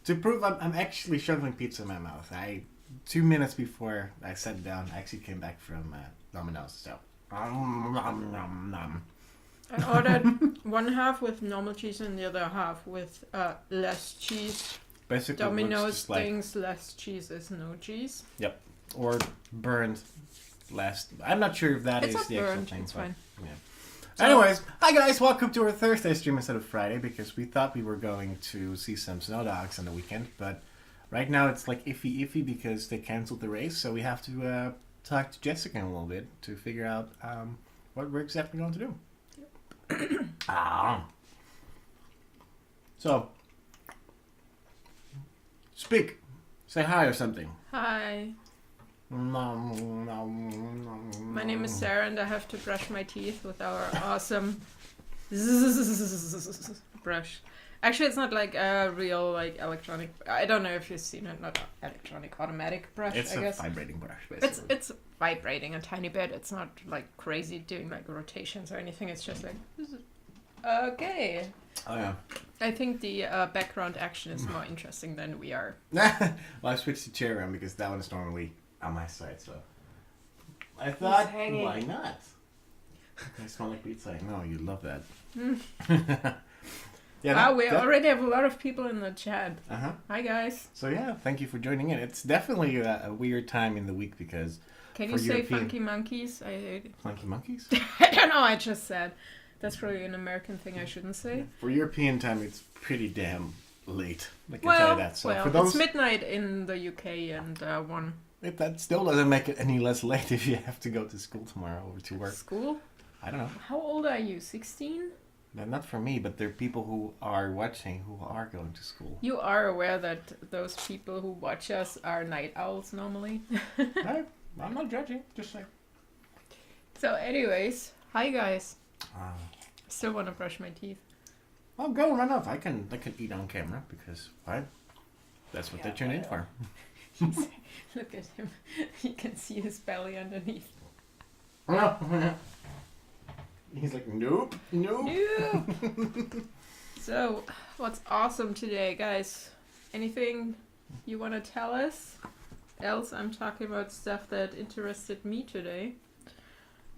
To prove I'm actually shoveling pizza in my mouth. 2 minutes before I sat down, I actually came back from Domino's. So. I ordered one half with normal cheese and the other half with less cheese. Basically, Domino's things less cheese is no cheese. Yep. Or burned less. I'm not sure if that it's is the burned. actual thing. It's fine. Yeah. So, anyways, hi guys, welcome to our Thursday stream instead of Friday because we thought we were going to see some snow dogs on the weekend, but right now it's like iffy because they canceled the race, so we have to talk to Jessica in a little bit to figure out what we're exactly going to do. Yep. So, speak. Say hi or something. Hi. My name is Sara and I have to brush my teeth with our awesome brush. Actually, it's not like a real like electronic. I don't know if you've seen it. Not electronic, automatic brush. It's I guess. a vibrating brush, basically. It's vibrating a tiny bit. It's not like crazy doing like rotations or anything. It's just like okay. Oh yeah. I think the background action is more interesting than we are. Well, I switched the chair around because that one's normally on my side, so I thought, why not? I smell like pizza. I know you love that. Yeah. Wow, we already have a lot of people in the chat. Hi guys. So yeah, thank you for joining in. It's definitely a weird time in the week because. Can you say funky monkeys? I hate it. Funky monkeys? I don't know. I just said. That's probably an American thing I shouldn't say. For European time, it's pretty damn late. I can tell you that. So for those, it's midnight in the UK and 1. That still doesn't make it any less late if you have to go to school tomorrow or to work. School? I don't know. How old are you? 16? Not for me, but there are people who are watching who are going to school. You are aware that those people who watch us are night owls normally? I'm not judging, just saying. So anyways, hi guys. Still want to brush my teeth. Well, go run off. I can eat on camera because that's what they tune in for. Look at him. You can see his belly underneath. He's like, nope. So, what's awesome today, guys? Anything you want to tell us? Else, I'm talking about stuff that interested me today.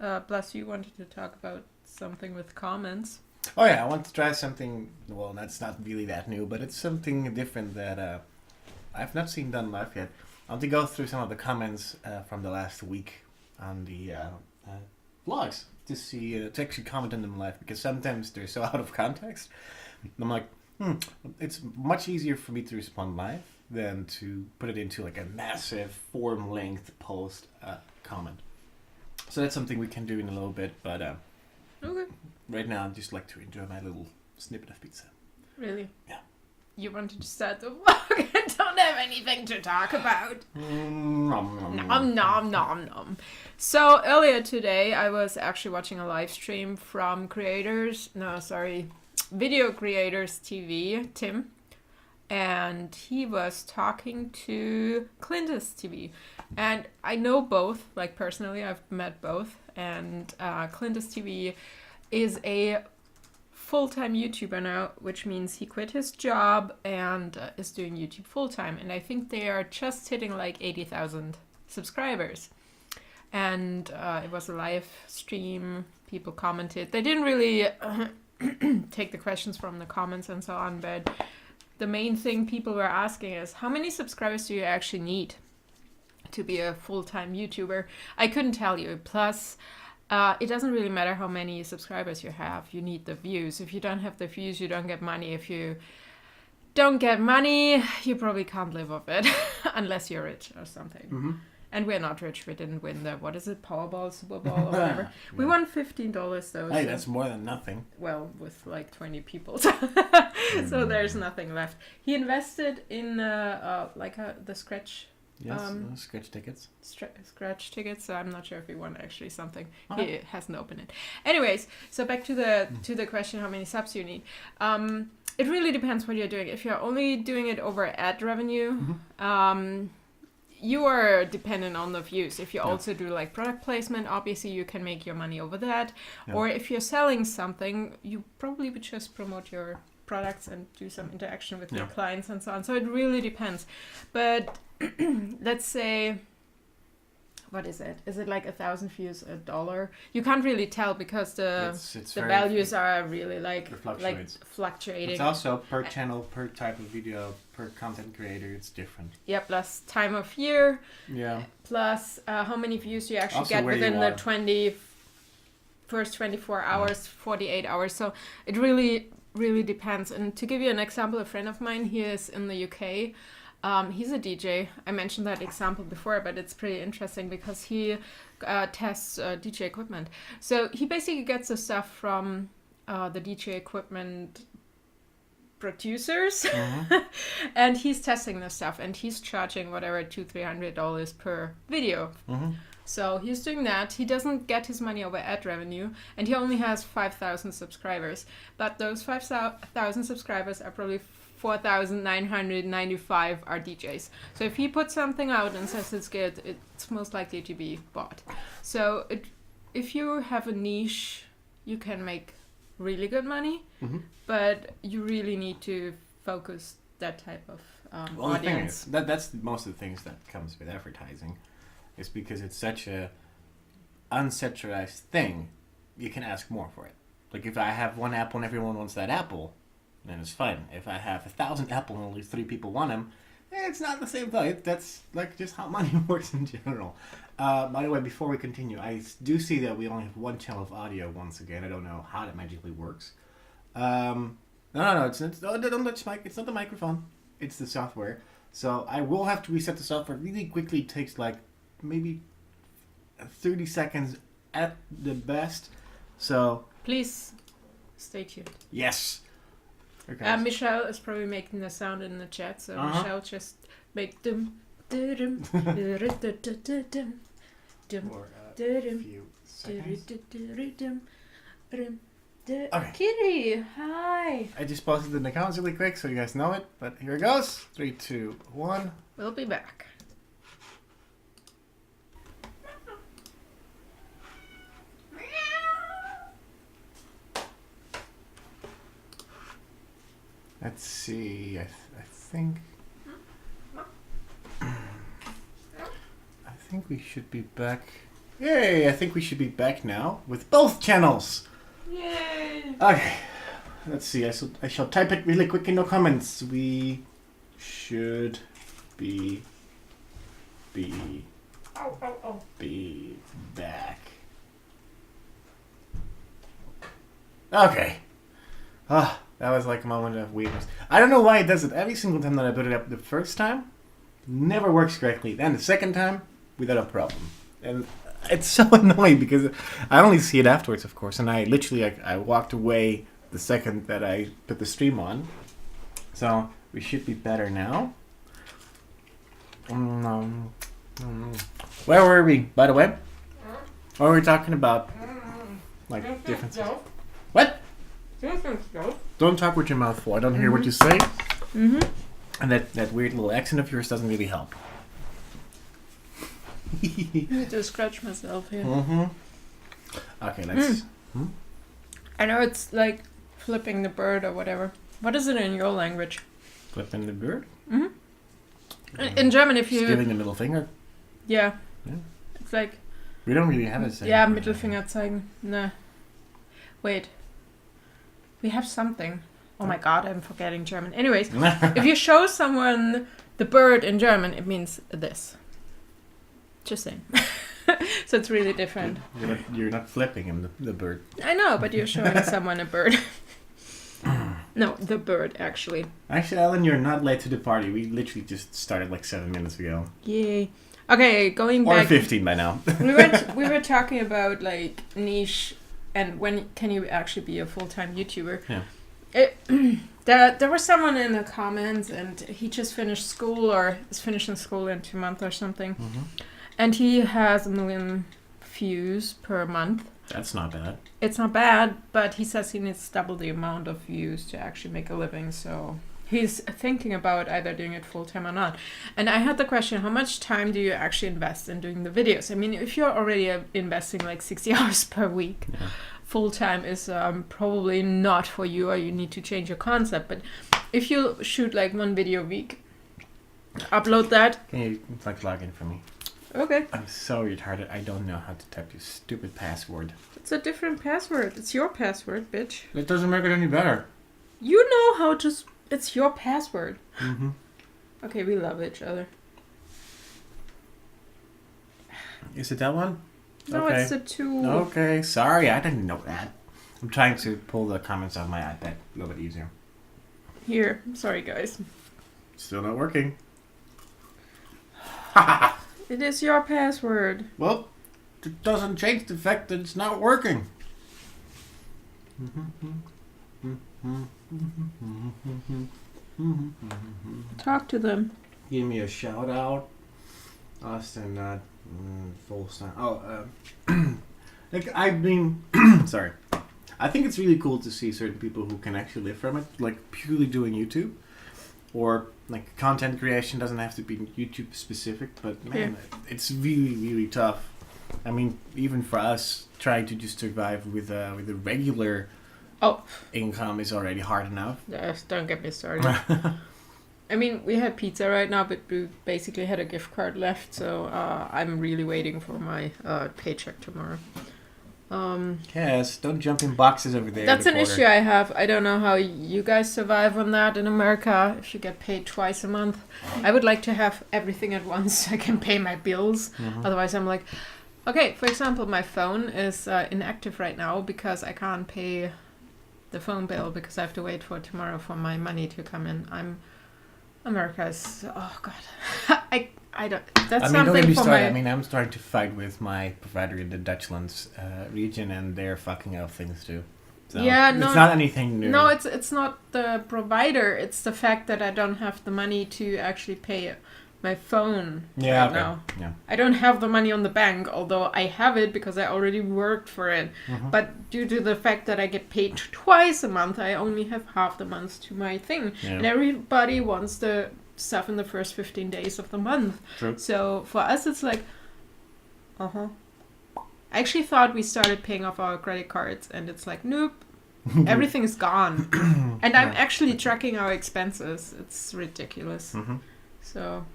Plus, you wanted to talk about something with comments. Oh yeah, I want to try something. Well, that's not really that new, but it's something different that I've not seen done live yet. I want to go through some of the comments from the last week on the vlogs to see to actually comment on them live because sometimes they're so out of context. And I'm like, it's much easier for me to respond live than to put it into like a massive form length post comment. So that's something we can do in a little bit, but okay. Right now I just like to enjoy my little snippet of pizza. Really? Yeah. You wanted to start the vlog and don't have anything to talk about. Nom nom nom nom. So earlier today I was actually watching a live stream from Video Creators TV, Tim. And he was talking to Clintus TV. And I know both, like personally, I've met both. And Clintus TV is a full-time YouTuber now, which means he quit his job and is doing YouTube full-time. And I think they are just hitting like 80,000 subscribers. And it was a live stream. People commented. They didn't really take the questions from the comments and so on, but the main thing people were asking is, how many subscribers do you actually need to be a full-time YouTuber? I couldn't tell you. Plus, it doesn't really matter how many subscribers you have. You need the views. If you don't have the views, you don't get money. If you don't get money, you probably can't live off it unless you're rich or something. Mm-hmm. And we're not rich. We didn't win the, P.O.Box, Super Bowl or whatever. We won $15 though. Hey, that's more than nothing. Well, with like 20 people. So there's nothing left. He invested in the scratch. Yes, scratch tickets. Scratch tickets. So I'm not sure if he won actually something. Uh-huh. He hasn't opened it. Anyways, so back to the question, how many subs you need. It really depends what you're doing. If you're only doing it over ad revenue, you are dependent on the views. If you also do like product placement, obviously you can make your money over that. Yeah. Or if you're selling something, you probably would just promote your products and do some interaction with your clients and so on. So it really depends. But let's say, what is it? Is it like 1,000 views, $1? You can't really tell because the values are really like fluctuating. It's also per channel, per type of video, per content creator. It's different. Yeah, plus time of year. Yeah. Plus how many views you actually Also get within the first 24 hours, 48 hours. So it really, really depends. And to give you an example, a friend of mine, he is in the UK. He's a DJ. I mentioned that example before, but it's pretty interesting because he tests DJ equipment. So he basically gets the stuff from the DJ equipment producers, and he's testing the stuff, and he's charging whatever $200-300 per video. So he's doing that. He doesn't get his money over ad revenue, and he only has 5,000 subscribers. But those 5,000 subscribers are probably 4,995 are DJs. So if he puts something out and says it's good, it's most likely to be bought. So if you have a niche, you can make really good money, but you really need to focus that type of audience. The thing is, that's most of the things that comes with advertising, is because it's such a unsaturated thing, you can ask more for it. Like if I have one apple and everyone wants that apple, then it's fine. If I have 1,000 apples and only 3 people want them, it's not the same value. That's like just how money works in general. By the way, before we continue, I do see that we only have one channel of audio once again. I don't know how that magically works. No, it's not the microphone. It's the software. So I will have to reset the software really quickly. It takes like maybe 30 seconds at the best. So please stay tuned. Yes. Okay. Michelle is probably making the sound in the chat, so Michelle just make them. For a few seconds. Okay. Kitty, hi. I just posted the accounts really quick so you guys know it, but here it goes. 3, 2, 1. We'll be back. Let's see. I think we should be back. Yay! I think we should be back now with both channels. Yay! Okay. Let's see. I shall type it really quick in the comments. We should be back. Okay. That was like a moment of weirdness. I don't know why it does it. Every single time that I put it up the first time, never works correctly. Then the second time, without a problem. And it's so annoying because I only see it afterwards, of course. And I literally, I walked away the second that I put the stream on. So we should be better now. Where were we, by the way? What were we talking about? Like differences. What? Don't talk with your mouth full. I don't hear what you say. And that weird little accent of yours doesn't really help. I need to scratch myself here. Okay, let's... I know it's like flipping the bird or whatever. What is it in your language? Flipping the bird? In German, if you... Just giving the middle finger? Yeah. Yeah. It's like... We don't really have a saying. Yeah, Mittelfinger zeigen. Nah. Wait. We have something. Oh my god, I'm forgetting German. Anyways, if you show someone the bird in German, it means this. Just saying. So it's really different. You're not flipping him, the bird. I know, but you're showing someone a bird. No, the bird, actually. Actually, Ellen, you're not late to the party. We literally just started like 7 minutes ago. Yay. Okay, going back... Or 15 by now. we were talking about like niche and when can you actually be a full-time YouTuber. Yeah. There was someone in the comments and he just finished school or is finishing school in 2 months or something. And he has 1 million views per month. That's not bad. It's not bad, but he says he needs double the amount of views to actually make a living. So he's thinking about either doing it full-time or not. And I had the question, how much time do you actually invest in doing the videos? I mean, if you're already investing like 60 hours per week full-time is probably not for you, or you need to change your concept. But if you shoot like 1 video a week, upload that. Can you log in for me? Okay. I'm so retarded. I don't know how to type your stupid password. It's a different password. It's your password, bitch. It doesn't make it any better. You know how to... It's your password. Mm-hmm. Okay, we love each other. Is it that one? No, okay. it's the 2. Okay, sorry, I didn't know that. I'm trying to pull the comments off my iPad a little bit easier. Here. Sorry, guys. Still not working. It is your password. Well, it doesn't change the fact that it's not working. Talk to them. Give me a shout out. Austin, not full sign. Oh, like I've been. Sorry. I think it's really cool to see certain people who can actually live from it, like purely doing YouTube, or like content creation doesn't have to be YouTube specific, but man, it's really really tough. I mean, even for us, trying to just survive with a regular income is already hard enough. Yes, don't get me started. I mean, we had pizza right now, but we basically had a gift card left, so I'm really waiting for my paycheck tomorrow. Yes, don't jump in boxes over there. That's an issue I have. I don't know how you guys survive on that in America if you get paid twice a month. I would like to have everything at once so I can pay my bills. Mm-hmm. Otherwise, I'm like, okay, for example, my phone is inactive right now because I can't pay the phone bill because I have to wait for tomorrow for my money to come in. America is, oh God, I don't. That's something don't get me for started. my. I mean, I'm starting to fight with my provider in the Dutchlands region, and they're fucking up things too. So Yeah, no, it's not anything new. No, it's not the provider. It's the fact that I don't have the money to actually pay my phone right now. Yeah. I don't have the money on the bank, although I have it because I already worked for it. Mm-hmm. But due to the fact that I get paid twice a month, I only have half the month to my thing. Yeah. And everybody wants the stuff in the first 15 days of the month. True. So for us, it's like, I actually thought we started paying off our credit cards, and it's like, nope, everything's gone. And I'm actually tracking our expenses. It's ridiculous. Mm-hmm. So...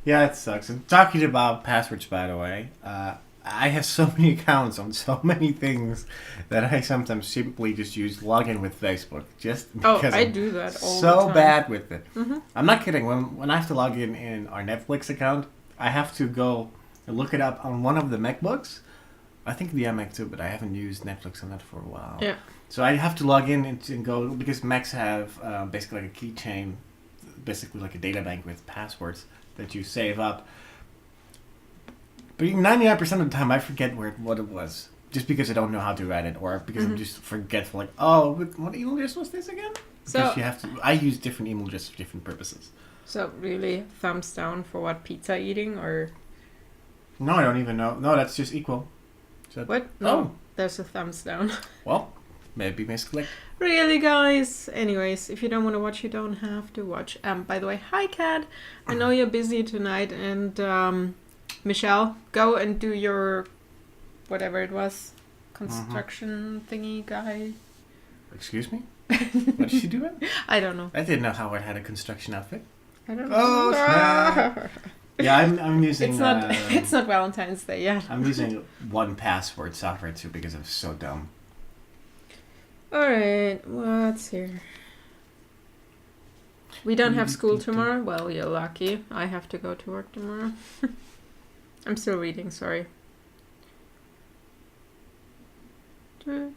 Yeah, it sucks. And talking about passwords, by the way, I have so many accounts on so many things that I sometimes simply just use login with Facebook. Just because I do that all so the time. bad with it. Mm-hmm. I'm not kidding. When I have to log in our Netflix account, I have to go and look it up on one of the MacBooks. I think the iMac too, but I haven't used Netflix on that for a while. Yeah. So I have to log in and go, because Macs have basically like a keychain, basically like a data bank with passwords that you save up. But 99% of the time I forget what it was, just because I don't know how to write it, or because I'm just forgetful. Like, oh, what email address was this again? Because you have to. I use different email addresses for different purposes. So really, thumbs down for what, pizza eating, or? No, I don't even know. No, that's just equal. So, What? No, there's a thumbs down. Well, maybe misclick. Really, guys? Anyways, if you don't want to watch, you don't have to watch. By the way, hi, Kat. I know you're busy tonight, and Michelle, go and do your whatever it was, construction thingy guy. Excuse me? What is she doing? I don't know. I didn't know Howard had a construction outfit. I don't know. Oh, snap. Yeah, I'm using... It's not Valentine's Day yet. I'm using 1Password software too because I'm so dumb. Alright, what's here? We don't have school tomorrow? Well, you're lucky. I have to go to work tomorrow. I'm still reading, sorry. Yeah,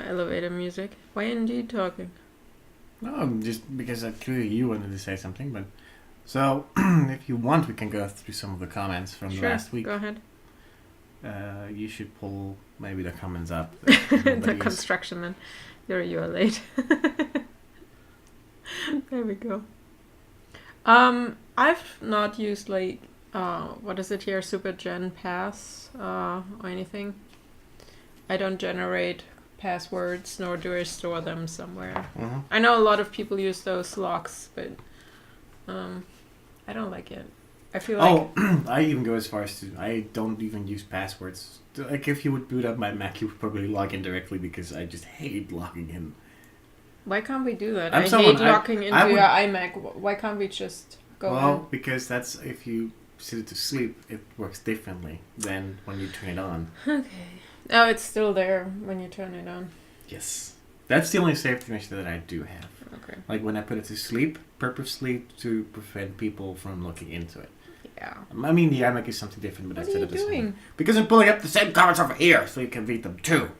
elevator music. Why aren't you talking? No, just because clearly you wanted to say something, but... So, if you want, we can go through some of the comments from the last week. Go ahead. You should pull maybe the comments up. The construction man. You are late. There we go. I've not used like what is it here, Super Gen Pass or anything. I don't generate passwords, nor do I store them somewhere. Mm-hmm. I know a lot of people use those locks, but I don't like it. I feel like... I even go as far as to, I don't even use passwords. Like, if you would boot up my Mac, you would probably log in directly because I just hate logging in. Why can't we do that? I hate logging into your iMac. Why can't we just go in? Because that's, if you set it to sleep, it works differently than when you turn it on. Okay. Oh, it's still there when you turn it on. Yes. That's the only safety measure that I do have. Okay. Like when I put it to sleep, purposely to prevent people from looking into it. Yeah. I mean, the iMac is something different, but what are you doing? Because I'm pulling up the same comments over here, so you can read them too.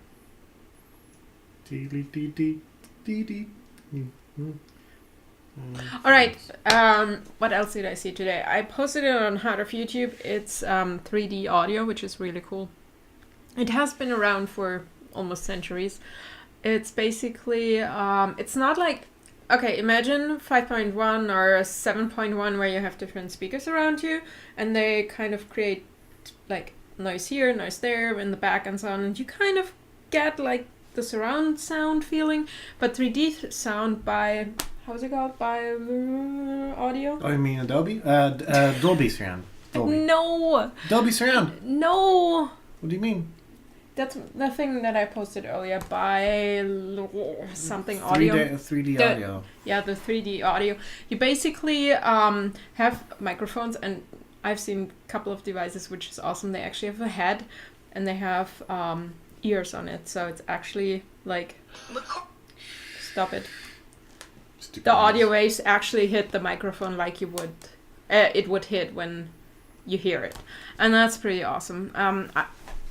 All right. What else did I see today? I posted it on Heart of YouTube. It's 3D audio, which is really cool. It has been around for almost centuries. It's basically, it's not like, okay, imagine 5.1 or 7.1 where you have different speakers around you and they kind of create like noise here, noise there, in the back and so on. And you kind of get like the surround sound feeling, but 3D sound by, how's it called? By audio? Oh, you mean Adobe? Dolby Surround. Dolby. No! Dolby Surround. No! What do you mean? That's the thing that I posted earlier by something audio. 3D audio. Yeah, the 3D audio. You basically have microphones, and I've seen a couple of devices, which is awesome. They actually have a head, and they have ears on it. So it's actually like... Stop it. Stupid The audio waves actually hit the microphone like you would... it would hit when you hear it. And that's pretty awesome.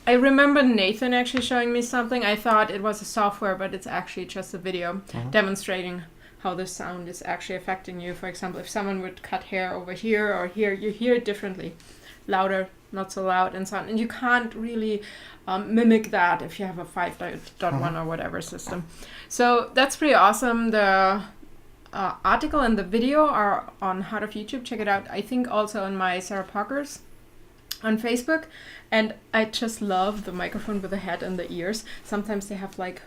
I remember Nathan actually showing me something. I thought it was a software, but it's actually just a video demonstrating how the sound is actually affecting you. For example, if someone would cut hair over here or here, you hear it differently. Louder, not so loud, and so on. And you can't really mimic that if you have a 5.1 or whatever system. So that's pretty awesome. The article and the video are on Heart of YouTube. Check it out. I think also on my Sara Parker's on Facebook. And I just love the microphone with the head and the ears. Sometimes they have like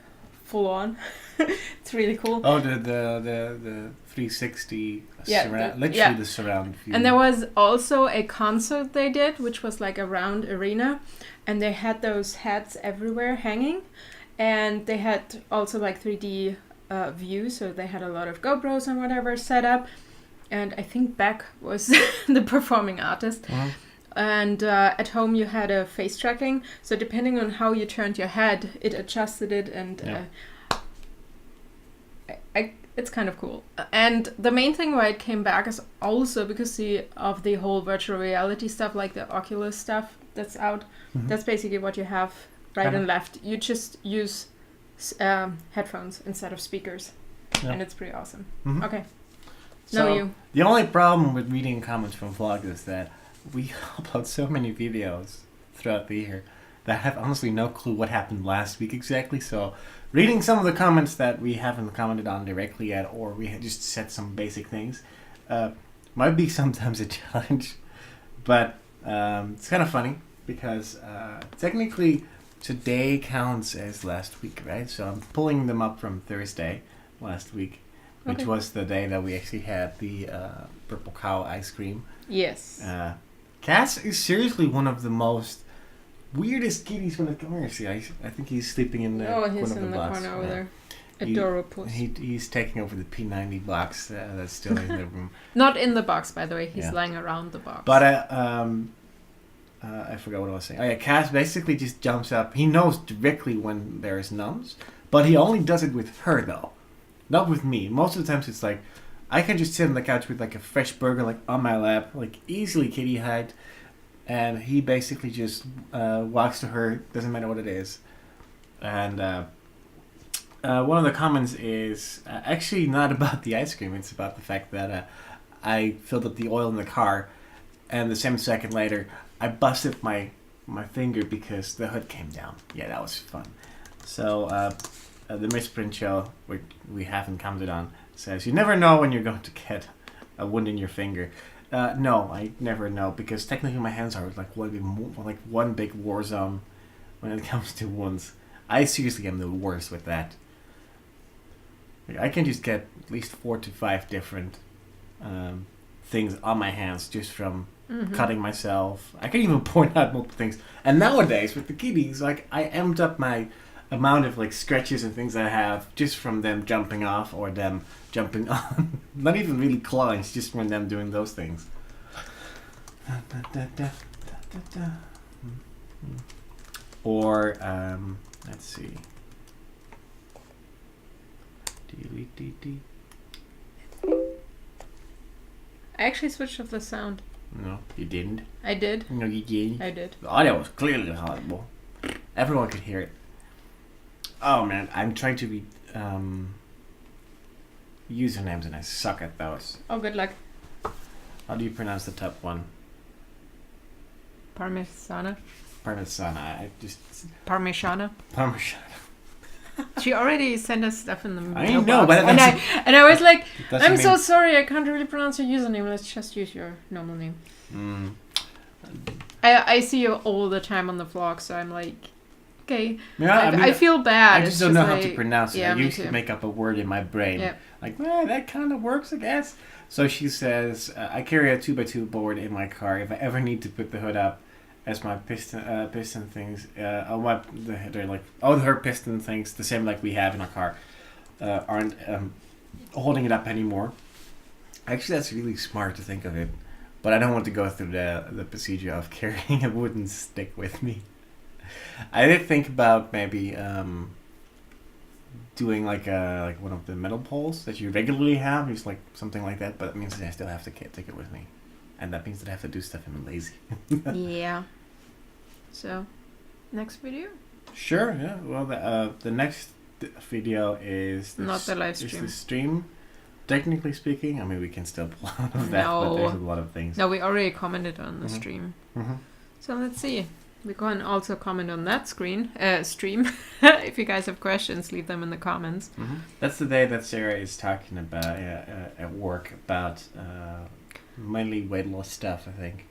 full on. It's really cool. Oh, the 360 surround, literally the surround view. And there was also a concert they did, which was like a round arena, and they had those heads everywhere hanging, and they had also like 3D views, so they had a lot of GoPros and whatever set up, and I think Beck was the performing artist. And at home you had a face tracking, so depending on how you turned your head, it adjusted it, and it's kind of cool. And the main thing why it came back is also because of the whole virtual reality stuff, like the Oculus stuff that's out. That's basically what you have right and left. You just use headphones instead of speakers, and it's pretty awesome. Okay, so now you. The only problem with reading comments from vlogs is that we upload so many videos throughout the year that I have honestly no clue what happened last week exactly. So reading some of the comments that we haven't commented on directly yet, or we had just said some basic things, might be sometimes a challenge. But it's kind of funny because technically today counts as last week, right? So I'm pulling them up from Thursday last week, which was the day that we actually had the purple cow ice cream. Yes. Cass is seriously one of the most weirdest kitties when it comes to see. I think he's sleeping in the corner he's of the in the box. corner over there. Adorable. He's taking over the P90 box that's still in the room. Not in the box, by the way. He's lying around the box. But I forgot what I was saying. Oh yeah, Cass basically just jumps up. He knows directly when there's numbs, but he only does it with her though, not with me. Most of the times it's like I can just sit on the couch with like a fresh burger like on my lap, like easily kitty height, and he basically just walks to her, doesn't matter what it is. And one of the comments is actually not about the ice cream, it's about the fact that I filled up the oil in the car, and the same second later I busted my finger because the hood came down. Yeah, that was fun. So the misprint show, which we haven't commented on, says you never know when you're going to get a wound in your finger. No, I never know, because technically my hands are like one big war zone when it comes to wounds. I seriously am the worst with that. Like, I can just get at least 4 to 5 different things on my hands just from cutting myself. I can even point out multiple things. And nowadays with the kitties, like I amped up my amount of like scratches and things I have just from them jumping off or them jumping on. Not even really claws, just from them doing those things. Or let's see. I actually switched off the sound. No, you didn't. I did. No, you didn't. I did. The audio was clearly horrible. Everyone could hear it. Oh man, I'm trying to read usernames and I suck at those. Oh, good luck. How do you pronounce the top one? Parmesana. Parmesana. Parmesana. Parmesan. She already sent us stuff in the I mailbox. know, but and I was like, I'm so mean... sorry, I can't really pronounce your username. Let's just use your normal name. Mm. I see you all the time on the vlog, so I'm like, okay. Yeah, I feel bad. I just don't know how to pronounce it. Yeah, I used to make up a word in my brain. Yeah. Like, well, that kind of works, I guess. So she says, I carry a 2x2 board in my car. If I ever need to put the hood up, as my piston things, they're like, her piston things, the same like we have in our car, aren't holding it up anymore. Actually, that's really smart to think of it, but I don't want to go through the procedure of carrying a wooden stick with me. I did think about maybe doing like one of the metal poles that you regularly have, just like something like that, but it means that I still have to take it with me. And that means that I have to do stuff and I'm lazy. Yeah. So, next video? Sure, yeah. Well, the next video is... Not the live Is stream. the stream. Technically speaking, I mean, we can still pull out of that, No. but there's a lot of things. No, we already commented on the stream. Mm-hmm. So let's see. We can also comment on that stream. If you guys have questions, leave them in the comments. Mm-hmm. That's the day that Sara is talking about at work about... mainly weight loss stuff, I think.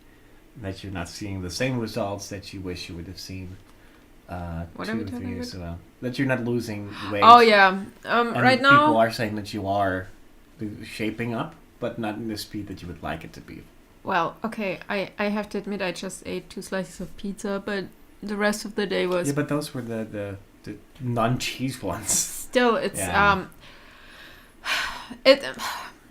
That you're not seeing the same results that you wish you would have seen 2 or 3 years ago. That you're not losing weight. Oh, yeah. And right now... people are saying that you are shaping up, but not in the speed that you would like it to be. Well, okay, I have to admit I just ate 2 slices of pizza, but the rest of the day was... Yeah, but those were the non-cheese ones. Still, it's... Yeah.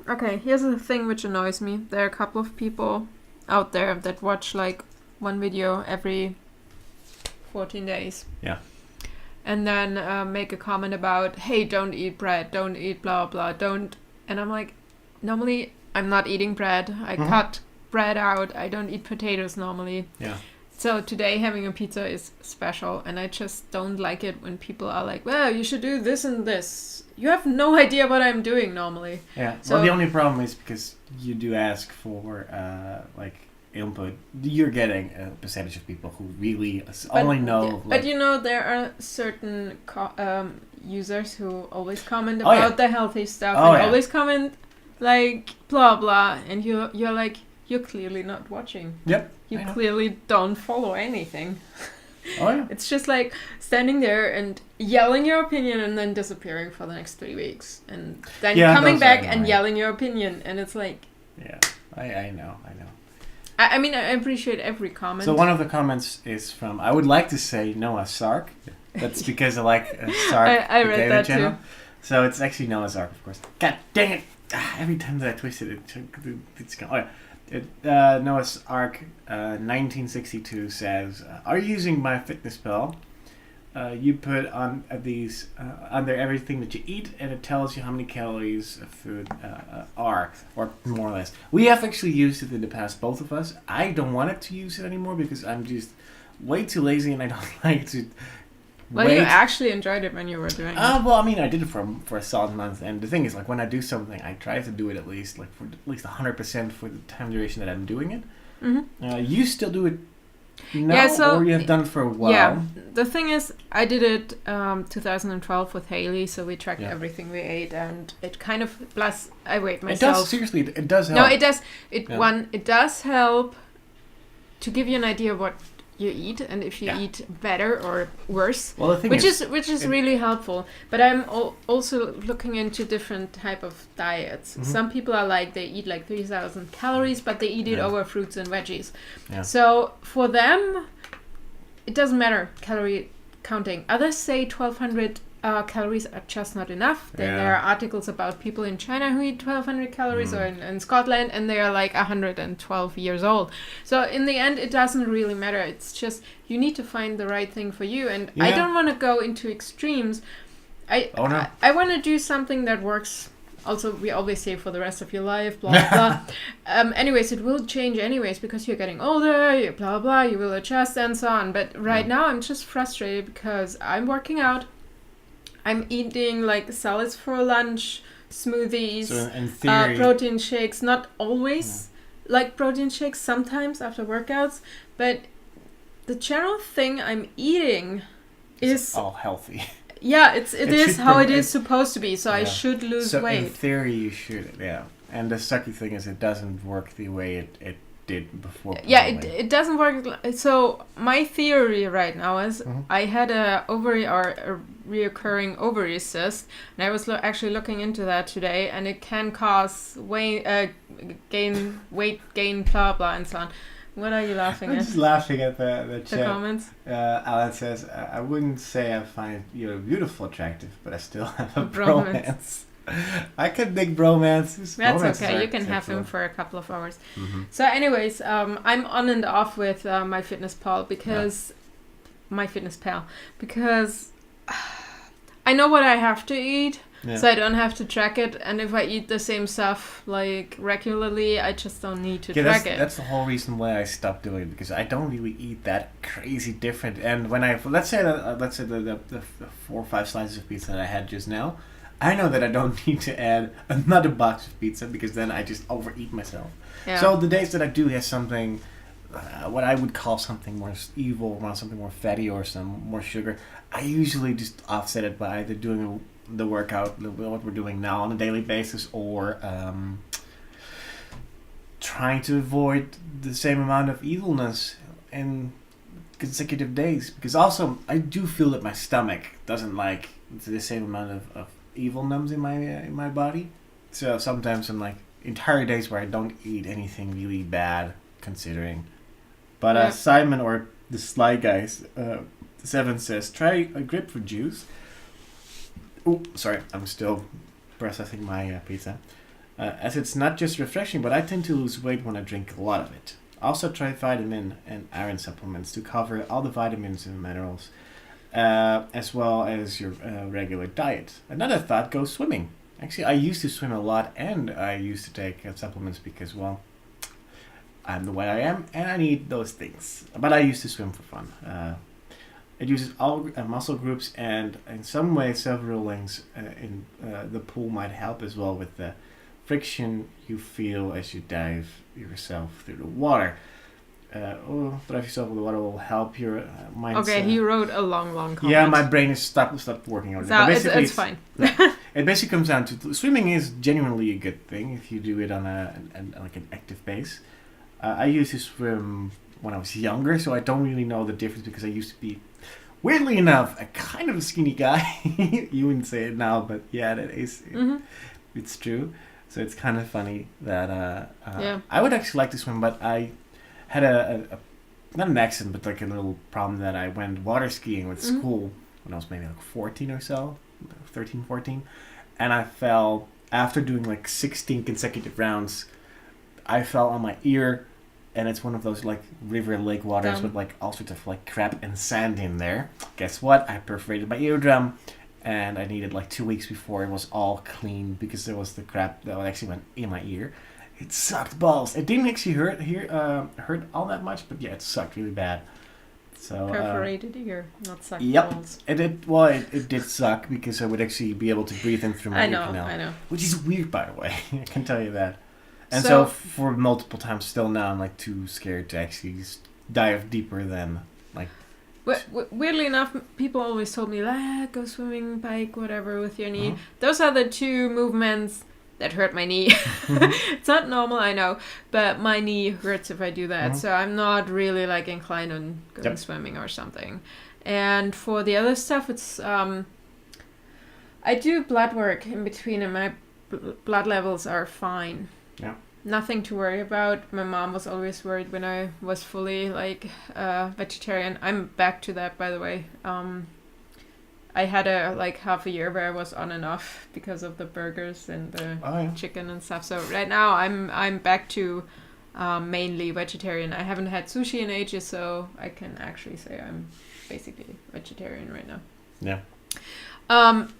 Okay, here's the thing which annoys me. There are a couple of people out there that watch like one video every 14 days. Yeah. And then make a comment about, hey, don't eat bread, don't eat blah, blah, don't... And I'm like, normally I'm not eating bread. I cut bread out. I don't eat potatoes normally. Yeah. So today having a pizza is special. And I just don't like it when people are like, well, you should do this and this. You have no idea what I'm doing normally. Yeah. So, well, the only problem is because you do ask for input. You're getting a percentage of people who really only know. But you know, there are certain users who always comment about the healthy stuff and always comment like blah blah, and you're like, you're clearly not watching. Yep. You clearly don't follow anything. Oh yeah. It's just like standing there and yelling your opinion and then disappearing for the next 3 weeks and then coming back and yelling your opinion, and it's like... Yeah, I know. I mean, I appreciate every comment. So one of the comments is from, I would like to say Noah's Ark. That's because I like Sark. I read that channel. too. So it's actually Noah's Ark, of course. God dang it! Every time that I twist it, it's gone. Oh yeah. Noah's Ark 1962 says, are you using MyFitnessPal? You put on these under everything that you eat, and it tells you how many calories of food are, or more or less. We have actually used it in the past, both of us. I don't want it to use it anymore because I'm just way too lazy, and I don't like to. Well, you actually enjoyed it when you were doing it. Well, I mean, I did it for a solid month, and the thing is, like, when I do something, I try to do it at least 100% for the time duration that I'm doing it. Mm-hmm. You still do it now, or you have done it for a while? Yeah, the thing is, I did it 2012 with Haley, so we tracked everything we ate, and it kind of, plus I weighed myself. It does, seriously, it does help. No, it does. It does help to give you an idea of what you eat and if you Yeah. eat better or worse. Well, the thing Which is really helpful. But I'm also looking into different type of diets. Mhm. Some people are like, they eat like 3,000 calories, but they eat it Yeah. over fruits and veggies. Yeah. So for them, it doesn't matter calorie counting. Others say 1,200 calories are just not enough. Then there are articles about people in China who eat 1,200 calories or in Scotland and they are like 112 years old. So in the end, it doesn't really matter. It's just you need to find the right thing for you. And I don't want to go into extremes. I want to do something that works. Also, we always say for the rest of your life, blah, blah, blah. Anyways, it will change anyways because you're getting older, you blah, blah, you will adjust and so on. But right now, I'm just frustrated because I'm working out. I'm eating like salads for lunch, smoothies, So in theory, protein shakes. Not always like protein shakes, sometimes after workouts. But the general thing I'm eating is all healthy. Yeah, it is how it is it's supposed to be. So I should lose so weight. in theory, you should. Yeah. And the sucky thing is, it doesn't work the way it did before. Yeah, it doesn't work. So my theory right now is I had a ovary or a reoccurring ovary cyst, and I was actually looking into that today, and it can cause weight gain, blah blah, and so on. What are you laughing I'm at? just laughing at the chat. The comments. Alan says, I wouldn't say I find you beautiful attractive, but I still have a Bromance. bromance. I can dig bromances. That's Bromances okay. are You can have him excellent. for a couple of hours. Mm-hmm. So, anyways, I'm on and off with my fitness pal because I know what I have to eat, so I don't have to track it. And if I eat the same stuff like regularly, I just don't need to track it. That's the whole reason why I stopped doing it, because I don't really eat that crazy different. And when let's say the 4 or 5 slices of pizza that I had just now, I know that I don't need to add another box of pizza because then I just overeat myself. Yeah. So the days that I do have something, what I would call something more evil, or something more fatty or some more sugar, I usually just offset it by either doing the workout, what we're doing now on a daily basis, or trying to avoid the same amount of evilness in consecutive days. Because also, I do feel that my stomach doesn't like the same amount of evil numbs in my body. So sometimes I'm like entire days where I don't eat anything really bad, considering. But Simon, or the Sly Guys, 7 says, try a grapefruit juice. Oh, sorry, I'm still processing my pizza. As it's not just refreshing, but I tend to lose weight when I drink a lot of it. Also try vitamin and iron supplements to cover all the vitamins and minerals, as well as your regular diet. Another thought, go swimming. Actually, I used to swim a lot, and I used to take supplements because, well, I'm the way I am, and I need those things. But I used to swim for fun. It uses all muscle groups, and in some way, several links in the pool might help as well with the friction you feel as you dive yourself through the water. Drive yourself with the water will help your mindset. Okay, he wrote a long comment. Yeah, my brain is stopped working on it. So it's fine. It basically comes down to swimming is genuinely a good thing if you do it on like an active base. I used to swim when I was younger, so I don't really know the difference because I used to be, weirdly enough, a kind of a skinny guy. You wouldn't say it now, but yeah, that is it's true. So it's kind of funny that I would actually like to swim, but I had a not an accident, but like a little problem that I went water skiing with school when I was maybe like 14 or so, 13, 14, and I fell after doing like 16 consecutive rounds. I fell on my ear, and it's one of those like river lake waters with like all sorts of like crap and sand in there. Guess what? I perforated my eardrum, and I needed like 2 weeks before it was all clean because there was the crap that actually went in my ear. It sucked balls. It didn't actually hurt all that much, but yeah, it sucked really bad. So perforated ear, not sucked balls. It did suck because I would actually be able to breathe in through my ear canal. I know. Which is weird, by the way. I can tell you that. And so for multiple times still now, I'm like too scared to actually dive deeper than like. Weirdly enough, people always told me, go swimming, bike, whatever with your knee. Those are the two movements that hurt my knee. It's not normal, I know, but my knee hurts if I do that. So I'm not really like inclined on going swimming or something. And for the other stuff, it's I do blood work in between, and my blood levels are fine. Yeah. Nothing to worry about. My mom was always worried when I was fully like vegetarian. I'm back to that, by the way. I had a like half a year where I was on and off because of the burgers and the chicken and stuff. So right now I'm back to mainly vegetarian. I haven't had sushi in ages, so I can actually say I'm basically vegetarian right now. Yeah.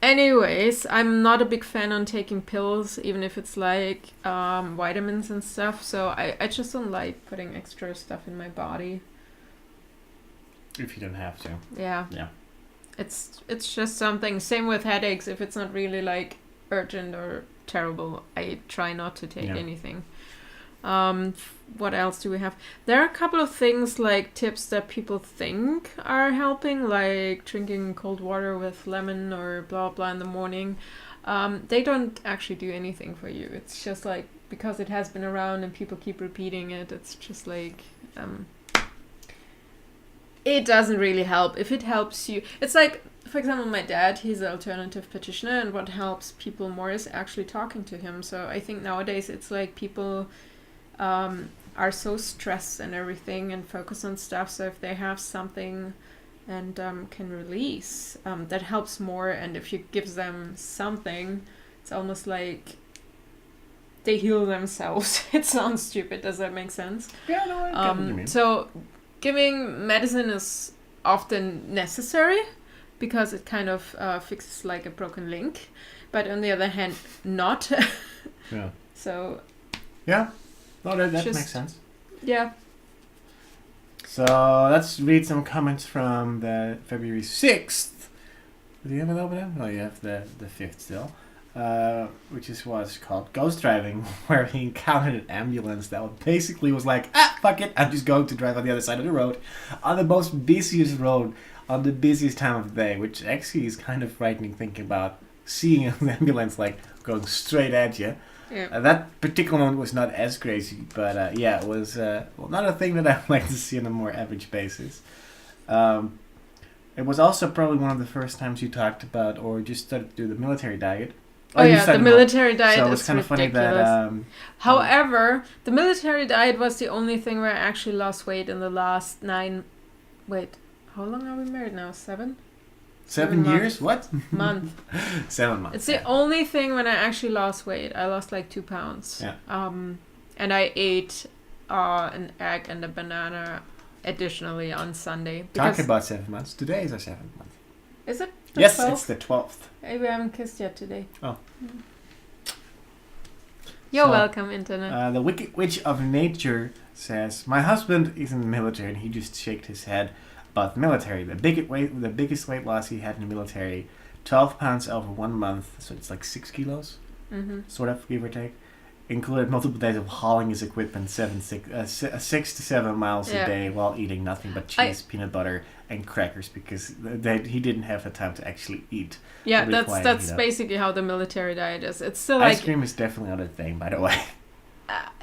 Anyways, I'm not a big fan on taking pills, even if it's like vitamins and stuff. So I just don't like putting extra stuff in my body. If you don't have to. Yeah. Yeah. It's just something. Same with headaches. If it's not really like urgent or terrible, I try not to take anything. What else do we have? There are a couple of things like tips that people think are helping, like drinking cold water with lemon or blah blah in the morning. They don't actually do anything for you. It's just like because it has been around and people keep repeating it. It's just like it doesn't really help. If it helps you, it's like, for example, my dad, he's an alternative practitioner, and what helps people more is actually talking to him. So I think nowadays it's like people are so stressed and everything and focus on stuff. So if they have something and can release, that helps more. And if you give them something, it's almost like they heal themselves. It sounds stupid. Does that make sense? Yeah, no, I get what you mean. So giving medicine is often necessary because it kind of fixes like a broken link. But on the other hand, not. Yeah. So... Yeah. No, that makes sense. Yeah. So let's read some comments from the February 6th. Do you have it over there? No, you have the 5th still. Which was called Ghost Driving, where he encountered an ambulance that basically was like, fuck it, I'm just going to drive on the other side of the road, on the most busiest road, on the busiest time of the day, which actually is kind of frightening thinking about seeing an ambulance like going straight at you. Yeah. That particular moment was not as crazy, but it was not a thing that I would like to see on a more average basis. It was also probably one of the first times you talked about or just started to do the military diet. Oh yeah, the military diet so is kind of ridiculous. Funny that, however, the military diet was the only thing where I actually lost weight in the last 9... Wait, how long are we married now? 7? 7 years? What? Month. 7 months. It's the only thing when I actually lost weight. I lost like 2 pounds. Yeah. And I ate an egg and a banana additionally on Sunday. Talking about 7 months. Today is our 7th month. Is it? Yes, 12th? it's the 12th. Maybe I haven't kissed yet today. Oh. You're welcome, Internet. The Wicked Witch of Nature says, my husband is in the military and he just shook his head about the military. The biggest weight loss he had in the military, 12 pounds over 1 month, so it's like 6 kilos, sort of, give or take. Included multiple days of hauling his equipment 6 to 7 miles a day while eating nothing but cheese, peanut butter, and crackers because he didn't have the time to actually eat. Yeah, that's basically how the military diet is. It's still like ice cream is definitely not a thing, by the way.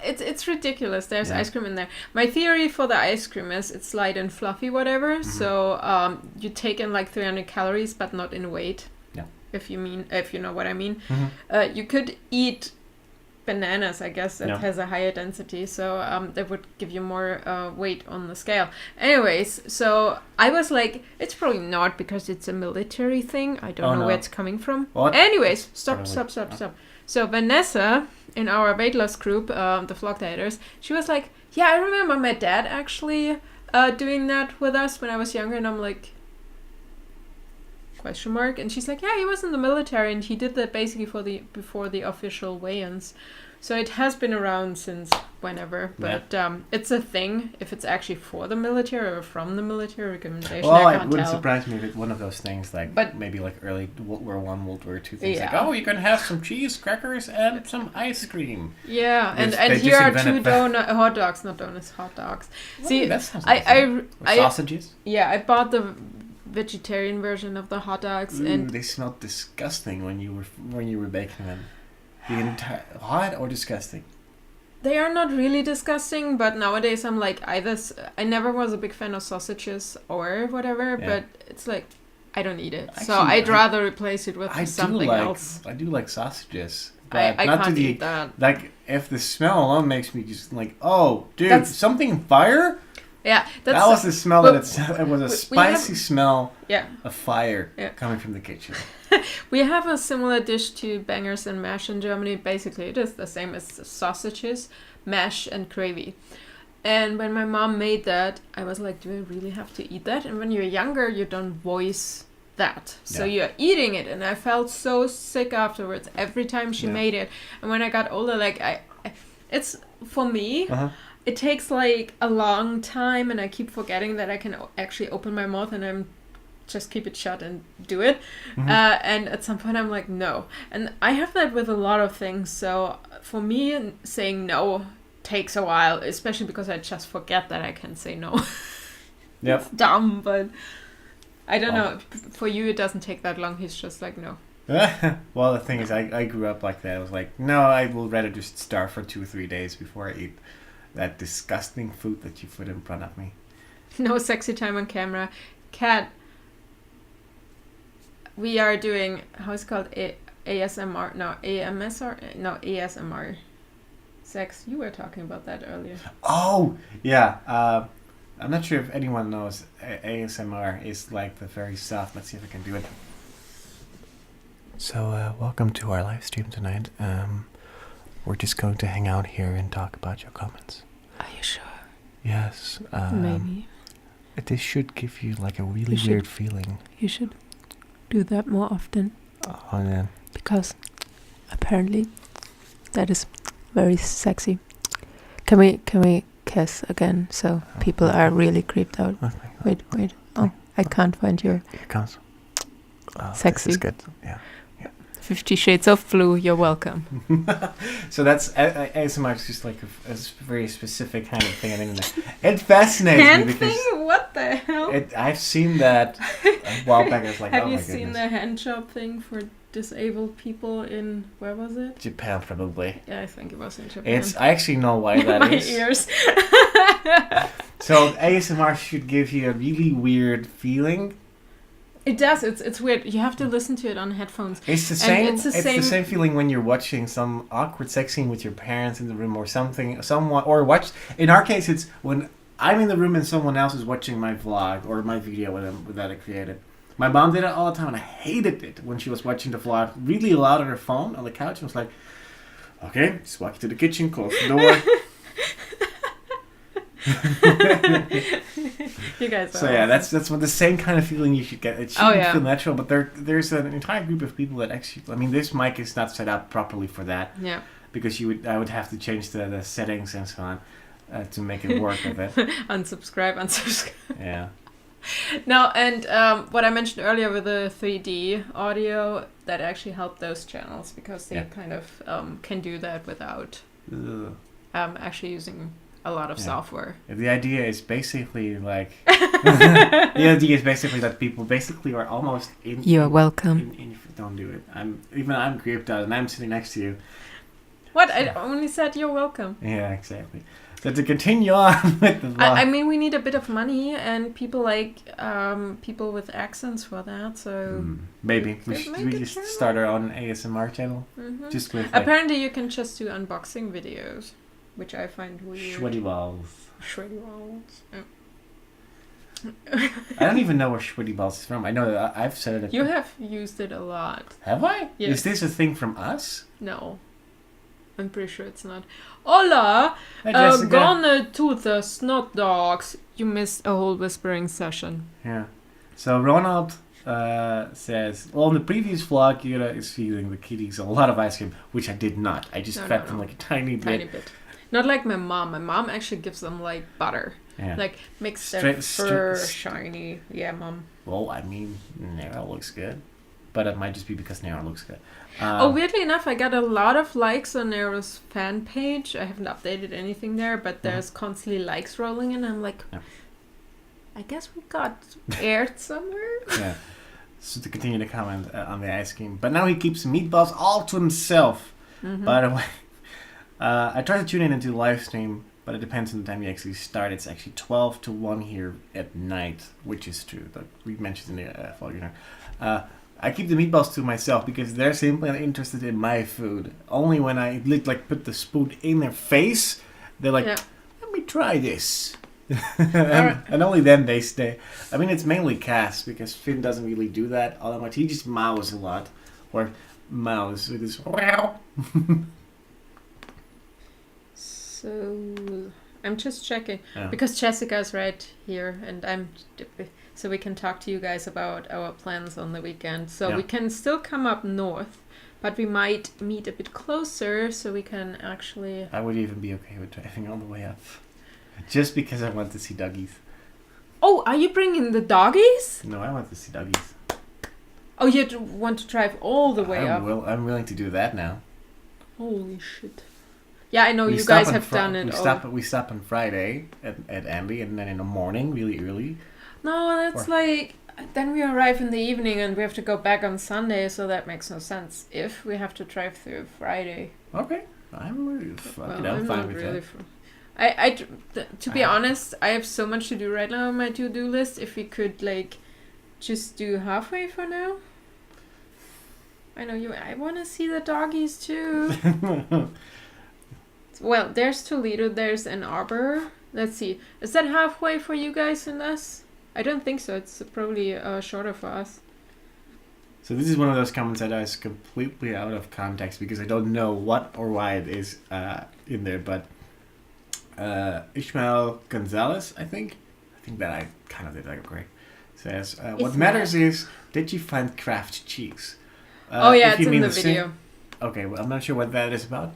It's ridiculous. There's ice cream in there. My theory for the ice cream is it's light and fluffy, whatever. So you take in like 300 calories, but not in weight. Yeah. If you know what I mean. You could eat bananas, I guess, that has a higher density, so that would give you more weight on the scale. Anyways, so I was like, it's probably not because it's a military thing. I don't know where it's coming from. What? Anyways, stop. So Vanessa, in our weight loss group, the Vlog Dieters, she was like, yeah, I remember my dad actually doing that with us when I was younger, and I'm like, ? And she's like, yeah, he was in the military and he did that basically before the official weigh-ins. So it has been around since whenever, but it's a thing. If it's actually for the military or from the military recommendation, I can't it wouldn't tell. surprise me if it's one of those things maybe like early World War I, World War II things. Yeah. Like, you can have some cheese, crackers, and some ice cream. Yeah, and here are 2 hot dogs, not donuts, hot dogs. See, that sounds sausages? Yeah, I bought the vegetarian version of the hot dogs, and they smelled disgusting when you were baking them. The entire hot or disgusting? They are not really disgusting, but nowadays I'm like I never was a big fan of sausages or whatever, but it's like I don't eat it. Actually, so I'd rather replace it with something else. I do like sausages. But I not can't to the, eat that. Like, if the smell alone makes me just like, oh, dude, something fire? Yeah, that was the smell that it was a spicy smell of fire coming from the kitchen. We have a similar dish to bangers and mash in Germany. Basically, it is the same as sausages, mash, and gravy. And when my mom made that, I was like, do I really have to eat that? And when you're younger, you don't voice that. So you're eating it. And I felt so sick afterwards every time she made it. And when I got older, like, it's, for me, it takes like a long time. And I keep forgetting that I can actually open my mouth and I'm just keep it shut and do it. And at some point I'm like, no. And I have that with a lot of things. So for me, saying no takes a while, especially because I just forget that I can say no. It's dumb, but I don't know. For you, it doesn't take that long. He's just like, no. Well, the thing is, I grew up like that. I was like, no, I will rather just starve for 2 or 3 days before I eat that disgusting food that you put in front of me. No sexy time on camera. Cat, we are doing, how's it called? ASMR? No, AMSR? No, ASMR. Sex. You were talking about that earlier. Oh, yeah. I'm not sure if anyone knows ASMR is like the very soft. Let's see if I can do it. So, welcome to our live stream tonight. We're just going to hang out here and talk about your comments. Are you sure? Yes. Maybe. This should give you like a really weird feeling. You should do that more often. Oh, yeah. Because apparently that is very sexy. Can we kiss again so people are really creeped out? Okay. Wait. Oh, I can't find your... Here it comes. Oh, sexy. This is good. Yeah. 50 Shades of Blue, you're welcome. So that's ASMR is just like a very specific kind of thing on the internet. It fascinates me because what the hell? I've seen that a while back. I was like, have oh my you goodness. seen the hand job thing for disabled people in, where was it? Japan, probably. Yeah, I think it was in Japan. I actually know why that My is. ears. So ASMR should give you a really weird feeling. It does. It's weird. You have to listen to it on headphones. It's the same. It's the same feeling when you're watching some awkward sex scene with your parents in the room or something. In our case, it's when I'm in the room and someone else is watching my vlog or my video that I created. My mom did it all the time, and I hated it when she was watching the vlog really loud on her phone on the couch. And was like, "Okay, just walk to the kitchen, close the door." You guys are so yeah, that's what the same kind of feeling you should get. It shouldn't feel natural, but there's an entire group of people that actually. I mean, this mic is not set up properly for that. Yeah. Because I would have to change the settings and so on to make it work with it. Unsubscribe. Yeah. No, and what I mentioned earlier with the 3D audio, that actually helped those channels because they kind of can do that without actually using a lot of software. The idea is basically like that people basically are almost in. You're welcome. Don't do it. I'm creeped out, and I'm sitting next to you. What? I only said you're welcome. Yeah, exactly. So to continue on with the vlog. I mean, we need a bit of money, and people like people with accents for that. So maybe we just start our own ASMR channel. Mm-hmm. Just with apparently you can just do unboxing videos, which I find weird. Sweaty balls. Yeah. I don't even know where Sweaty balls is from. I know that I've said it. You have used it a lot. Have I? Yes. Is this a thing from us? No. I'm pretty sure it's not. Hola! Gone to the snot dogs. You missed a whole whispering session. Yeah. So Ronald says, well, in the previous vlog, Jurre is feeding the kitties a lot of ice cream, which I did not. I just fed them like a tiny bit. Not like my mom. My mom actually gives them like butter. Yeah. Like makes their fur shiny. Yeah, mom. Well, I mean, Nera looks good. But it might just be because Nera looks good. Weirdly enough, I got a lot of likes on Nera's fan page. I haven't updated anything there, but there's constantly likes rolling in. I'm like, I guess we got aired somewhere. Yeah. So to continue the comment on the ice cream. But now he keeps meatballs all to himself. By the way, I tried to tune in into the live stream, but it depends on the time you actually start. It's actually 12 to 1 here at night, which is true. But we mentioned in the fall, I keep the meatballs to myself because they're simply interested in my food. Only when I put the spoon in their face, they're like, let me try this. and only then they stay. I mean, it's mainly Cass because Finn doesn't really do that all that much. He just mows a lot. Or mows with his So I'm just checking because Jessica's right here, and so we can talk to you guys about our plans on the weekend. So we can still come up north, but we might meet a bit closer so we can actually. I would even be okay with driving all the way up, just because I want to see doggies. Oh, are you bringing the doggies? No, I want to see doggies. Oh, you want to drive all the way up? I'm willing to do that now. Holy shit. Yeah, I know you guys have done it. We stop on Friday at Andy, and then in the morning, really early. No, that's then we arrive in the evening and we have to go back on Sunday, so that makes no sense if we have to drive through Friday. Okay. I'm really fine with that. To be honest, I have so much to do right now on my to-do list. If we could just do halfway for now. I know I want to see the doggies too. Well, there's Toledo, there's Ann Arbor. Let's see. Is that halfway for you guys and us? I don't think so. It's probably shorter for us. So this is one of those comments that is completely out of context because I don't know what or why it is in there. But Ishmael Gonzalez, I think that I kind of did that great. Says, what matters is, did you find Kraft cheese? It's in the video. Okay, well, I'm not sure what that is about.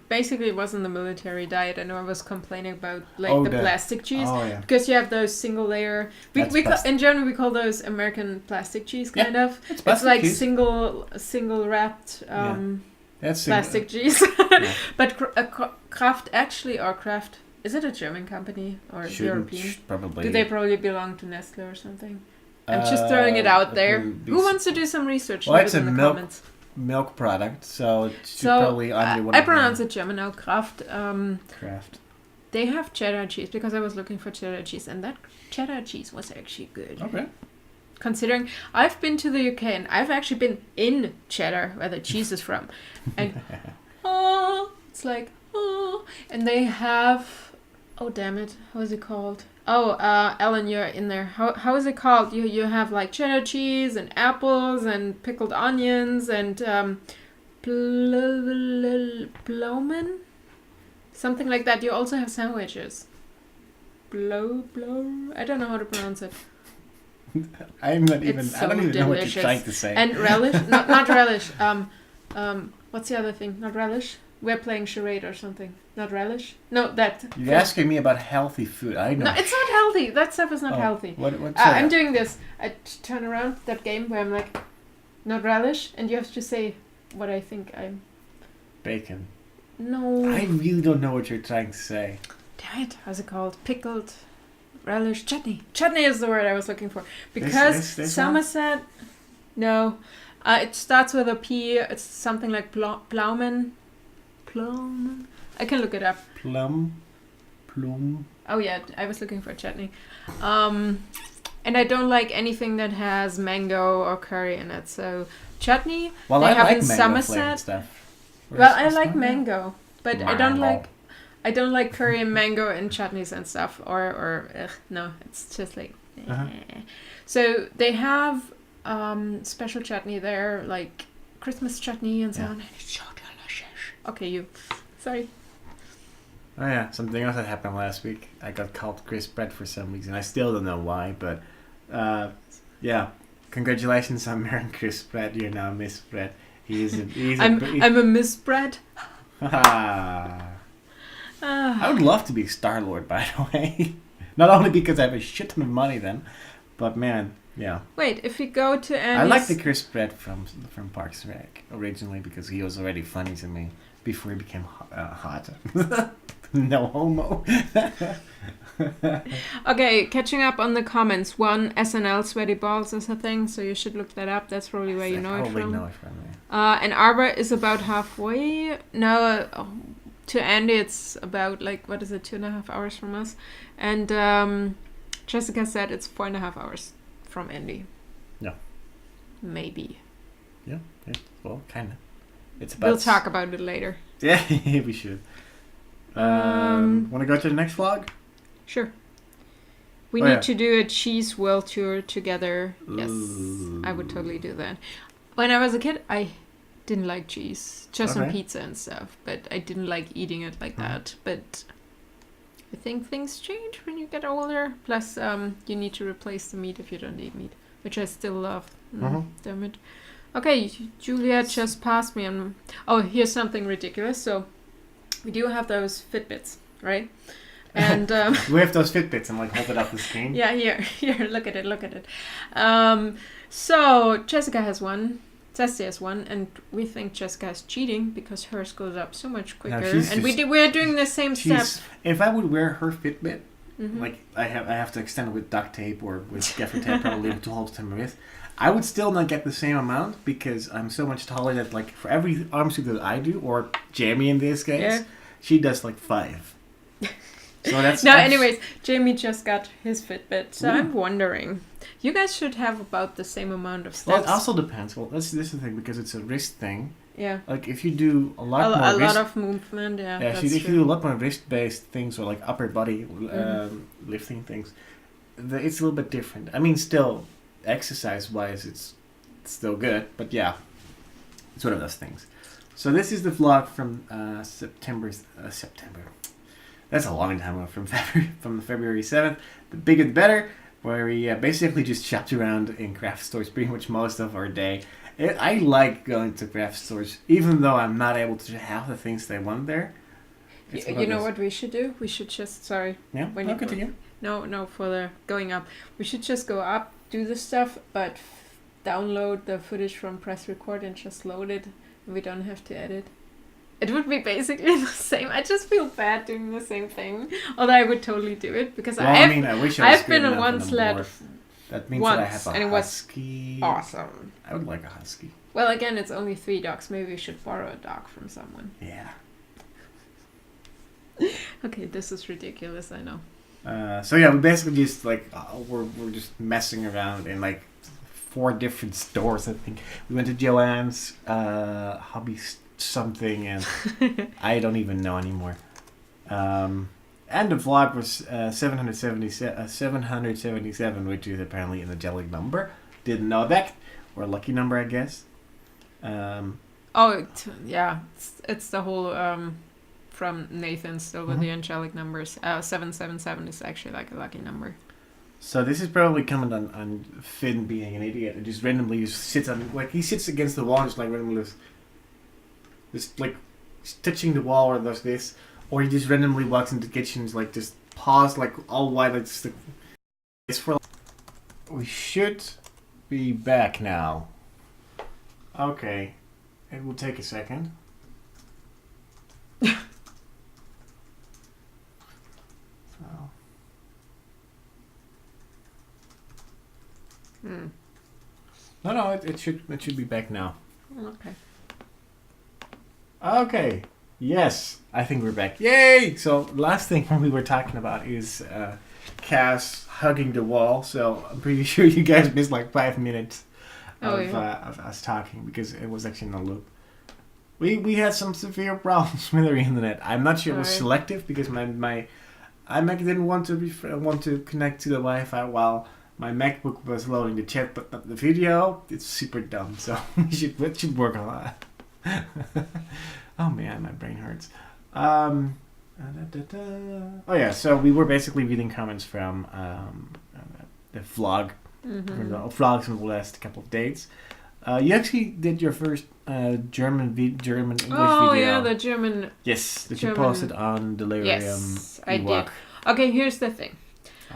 Basically it wasn't the military diet. I know I was complaining about the plastic cheese because you have those single layer. In Germany we call those American plastic cheese kind of. It's like cheese. single wrapped plastic cheese. But Kraft is it a German company or European? Probably. Do they probably belong to Nestle or something? I'm just throwing it out there. Who wants to do some research? Well, it's a milk product, so it's probably under one. I pronounce it German now, Kraft. Kraft. They have cheddar cheese because I was looking for cheddar cheese, and that cheddar cheese was actually good. Okay. Considering I've been to the UK and I've actually been in Cheddar, where the cheese is from, and and they have. Oh damn it! How is it called? Oh, Ellen, you're in there. How is it called? You have cheddar cheese and apples and pickled onions and ploughman, something like that. You also have sandwiches. Blow. I don't know how to pronounce it. I don't even know what you're trying to say. And relish? not relish. What's the other thing? Not relish. We're playing charade or something. Not relish? No, that. You're asking me about healthy food. I know. No, it's not healthy. That stuff is not healthy. What's I'm doing this. I turn around that game where I'm like, not relish, and you have to say what I think I'm. Bacon. No. I really don't know what you're trying to say. Damn it. How's it called? Pickled relish. Chutney. Chutney is the word I was looking for. Because this Somerset. No. It starts with a P. It's something like ploughman. I can look it up. Plum. Oh yeah, I was looking for chutney. And I don't like anything that has mango or curry in it. So chutney, they have in Somerset. Stuff. Well, I like mango, but I don't like curry and mango and chutneys and stuff. No, it's just like. So they have special chutney there, like Christmas chutney and so on. It's so delicious. Okay, you. Sorry. Oh yeah, something else that happened last week. I got called Chris Brett for some reason. I still don't know why, but congratulations on marrying Chris Brett. You're now Miss Brett. I'm a Miss Brett. I would love to be Star-Lord, by the way. Not only because I have a shit ton of money then, but man, yeah. Wait, if we go to Annie's... I like the Chris Brett from Parks and Rec originally because he was already funny to me before he became hot. No homo. Okay, catching up on the comments. One, SNL Sweaty Balls is a thing, so you should look that up. That's probably where you know it from. Know it from And Arbor is about halfway. No, to Andy it's about like, what is it, 2.5 hours from us. And Jessica said it's 4.5 hours from Andy. Yeah. Maybe. Yeah. Well, kind of. It's about. We'll talk about it later. Yeah, we should. Want to go to the next vlog? Sure. We need to do a cheese world tour together. Yes, I would totally do that. When I was a kid, I didn't like cheese, just on pizza and stuff, but I didn't like eating it like that. But I think things change when you get older. Plus, you need to replace the meat if you don't eat meat, which I still love. Damn it. Okay, Julia just passed me. Oh, here's something ridiculous. So we do have those Fitbits, right? And we have those Fitbits and like hold it up the screen. Yeah, here, look at it. So Jessica has one, Tessie has one, and we think Jessica is cheating because hers goes up so much quicker. No, and we're doing the same steps. If I would wear her Fitbit, like I have to extend it with duct tape or with gaffer tape probably to hold to my wrist, I would still not get the same amount because I'm so much taller that like for every arm sweep that I do, or Jamie in this case, she does like 5. So anyways, Jamie just got his Fitbit, so I'm wondering, you guys should have about the same amount of steps. Well, it also depends. Well, this is the thing because it's a wrist thing. Yeah. Like if you do a lot of movement, if you do a lot more wrist-based things or like upper body lifting things, it's a little bit different. I mean, still exercise-wise, it's still good, but yeah, it's one of those things. So this is the vlog from September. That's a long time ago, from February 7th. The bigger the better, where we basically just shopped around in craft stores pretty much most of our day. I like going to craft stores, even though I'm not able to have the things they want there. You know what we should do? We should just, Yeah, continue. No, for the going up. We should just go up, do the stuff, but download the footage from press record and just load it. We don't have to edit. It would be basically the same. I just feel bad doing the same thing. Although I would totally do it because I wish I was I've been on one sled that means once, that I have a and it husky. Was awesome. I would like a husky. Well, again, it's only 3 dogs. Maybe we should borrow a dog from someone. Yeah. Okay, this is ridiculous. I know. So yeah, we basically just like we're just messing around in like 4 different stores. I think we went to Joann's, Hobby something, and I don't even know anymore. And the vlog was 777, which is apparently an angelic number. Didn't know that, or a lucky number, I guess. It's the whole from Nathan still with the angelic numbers. 777 is actually like a lucky number. So this is probably coming on Finn being an idiot and just randomly sits on, like he sits against the wall and just like randomly just like touching the wall or does this, or he just randomly walks into the kitchen and like just paws like all wide, like just it's for. We should be back now. Okay, it will take a second. No, it should be back now. Okay. Okay. Yes, I think we're back. Yay! So last thing we were talking about is Cass hugging the wall. So I'm pretty sure you guys missed like 5 minutes of us talking because it was actually in a loop. We had some severe problems with our internet. I'm not sure it was selective because my iMac didn't want to connect to the Wi-Fi while my MacBook was loading the chat, but not the video. It's super dumb, so we should work on that. Oh man, my brain hurts. Oh yeah, so we were basically reading comments from the vlog, from the vlogs from the last couple of days. You actually did your first German English video. Oh yeah, the German. Yes, that you posted on Delirium. Yes, I did. Okay, here's the thing.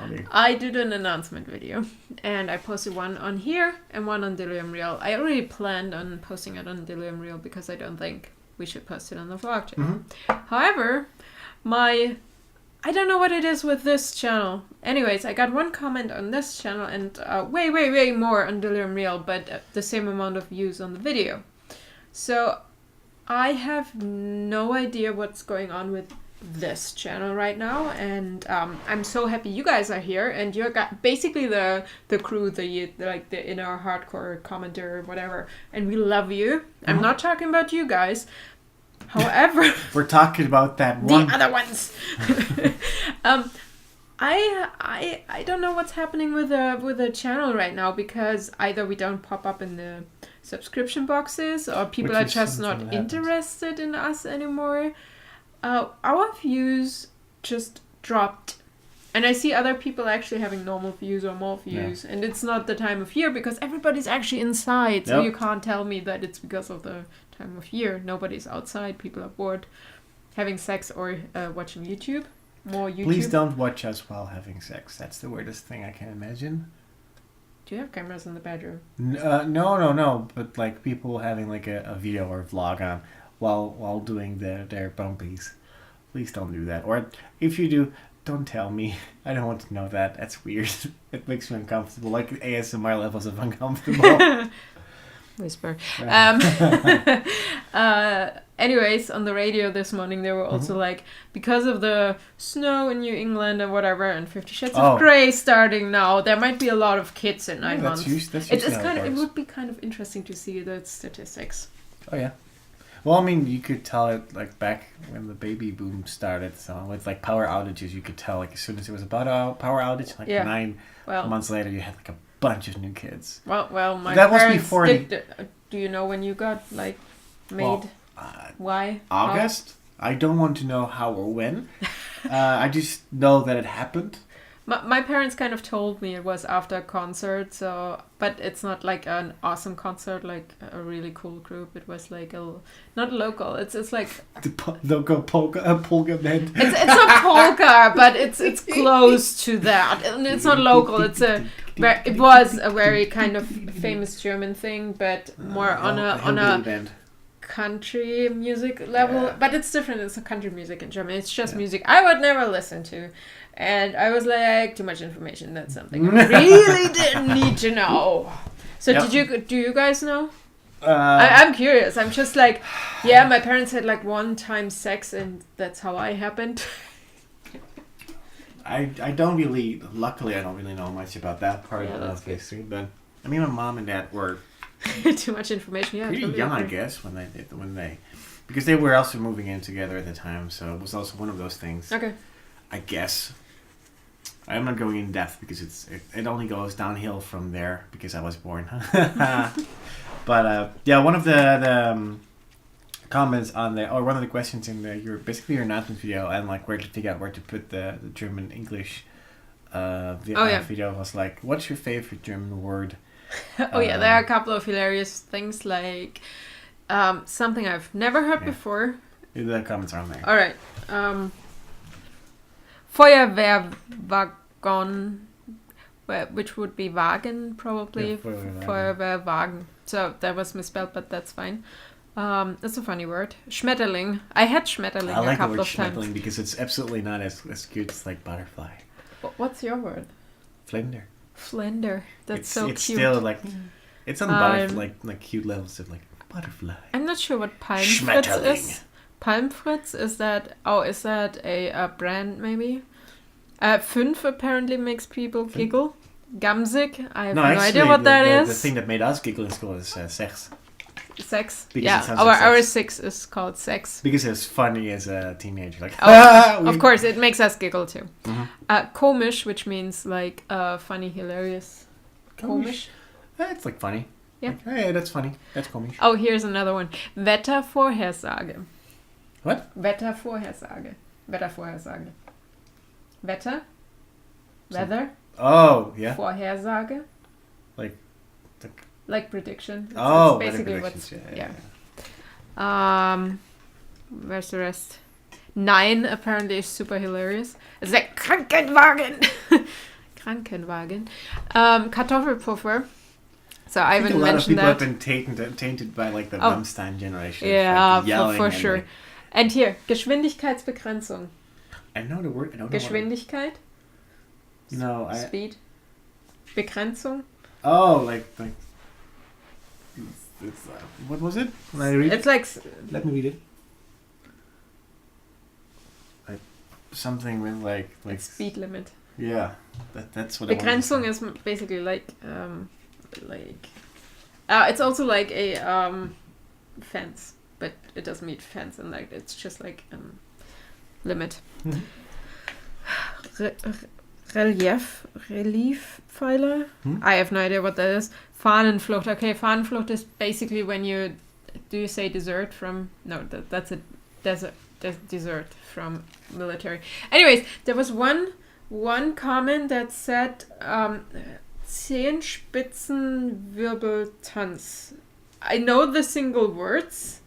Okay. I did an announcement video, and I posted one on here and one on Delirium Real. I already planned on posting it on Delirium Real because I don't think we should post it on the vlog channel. However, I don't know what it is with this channel. Anyways, I got one comment on this channel and way more on Delirium Real, but the same amount of views on the video. So I have no idea what's going on with this channel right now, and I'm so happy you guys are here, and you're basically the crew, the inner hardcore commenter or whatever, and we love you. I'm not talking about you guys. However, we're talking about that one. The other ones. I don't know what's happening with the channel right now, because either we don't pop up in the subscription boxes, or people are just not interested in us anymore. Our views just dropped, and I see other people actually having normal views or more views, and it's not the time of year because everybody's actually inside, so you can't tell me that it's because of the time of year. Nobody's outside, people are bored having sex or watching YouTube. More YouTube. Please don't watch us while having sex. That's the weirdest thing I can imagine. Do you have cameras in the bedroom? No. But like people having like a video or vlog on while doing their bumpies. Please don't do that. Or if you do, don't tell me. I don't want to know that. That's weird. It makes me uncomfortable. Like ASMR levels of uncomfortable. Whisper. Anyways, on the radio this morning, they were also like, because of the snow in New England and whatever, and 50 Shades of Grey starting now, there might be a lot of kids in 9 months. It would be kind of interesting to see the statistics. Oh yeah. Well, I mean, you could tell it like back when the baby boom started. So with like power outages, you could tell like as soon as it was about a power outage, like 9 months later, you had like a bunch of new kids. Well, my that parents was before. Do you know when you got like made? Why? August. How? I don't want to know how or when. I just know that it happened. My parents kind of told me it was after a concert, but it's not like an awesome concert, like a really cool group. It was like not local. It's like the local polka band. It's not polka, but it's close to that. And it's not local. It was a very kind of famous German thing, but more on a band. Country music level, but it's different. It's a country music in German. It's just music I would never listen to, and I was like, too much information. That's something I really didn't need to know. So do you guys know? I'm curious. I'm just like, my parents had like one time sex, and that's how I happened. I luckily I don't really know much about that part of history, but I mean, my mom and dad were too much information. Pretty young, I guess, when they because they were also moving in together at the time, so it was also one of those things. Okay. I guess. I'm not going in depth because it only goes downhill from there because I was born. But one of the comments on one of the questions in your announcement video, and like where to figure out where to put the German English video was like, what's your favorite German word? There are a couple of hilarious things, like something I've never heard before. The comments are on there. Alright. Feuerwehrwagen, which would be Wagen, probably. Feuerwehrwagen. So that was misspelled, but that's fine. That's a funny word. Schmetterling. I had Schmetterling a couple of times. I like the word Schmetterling because it's absolutely not as good as like butterfly. What's your word? Flinder. That's so it's cute. It's still like it's on butterfly, like cute levels of like butterfly. I'm not sure what Palmfritz is. Palmfritz, is that a brand maybe? 5 apparently makes people giggle. Gamsig, I have no idea what that is. The thing that made us giggle in school is sex. Sex? Because our 6 is called sex. Because it's funny as a teenager. Like, of course, it makes us giggle too. Mm-hmm. Komisch, which means like funny, hilarious. Komisch? It's like funny. Yeah. Like, hey, that's funny. That's komisch. Oh, here's another one. Wettervorhersage. What? Wettervorhersage. Wetter? Weather? Oh, yeah. Vorhersage? Like prediction. It's basically what's where's the rest? 9 apparently is super hilarious. It's like Krankenwagen. Kartoffelpuffer. So I haven't mentioned that. A lot of people have been tainted by like the Rammstein generation. Yeah, like for sure. Like, and here, Geschwindigkeitsbegrenzung. I know the word. I don't know. Geschwindigkeit. Speed. Begrenzung. Oh, like It's what was it? Can I read It's it? like Let me read it. Like something with like speed limit. Yeah, that's what. Begrenzung is basically like it's also like a fence, but it doesn't mean fence, and like it's just like limit. Mhm. Reliefpfeiler. I have no idea what that is. Fahnenflucht. Okay, Fahnenflucht is basically when you say desert from that's a dessert from military. Anyways, there was one comment that said Zehenspitzenwirbeltanz. I know the single words.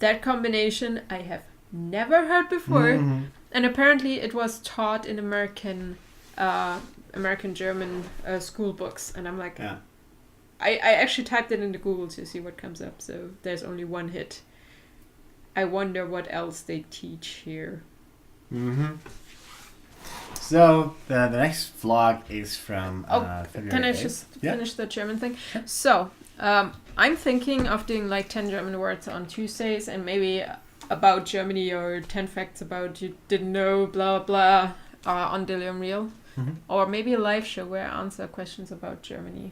That combination I have never heard before. Mm-hmm. And apparently it was taught in American-German school books. And I'm like, Yeah. I actually typed it into Google to see what comes up. So there's only one hit. I wonder what else they teach here. Mm-hmm. So the next vlog is from February can I 8th. just Yeah. finish the German thing? Sure. So I'm thinking of doing like 10 German words on Tuesdays and maybe about Germany or 10 facts about you didn't know, blah blah, on Daily Unreal. Mm-hmm. Or maybe a live show where I answer questions about Germany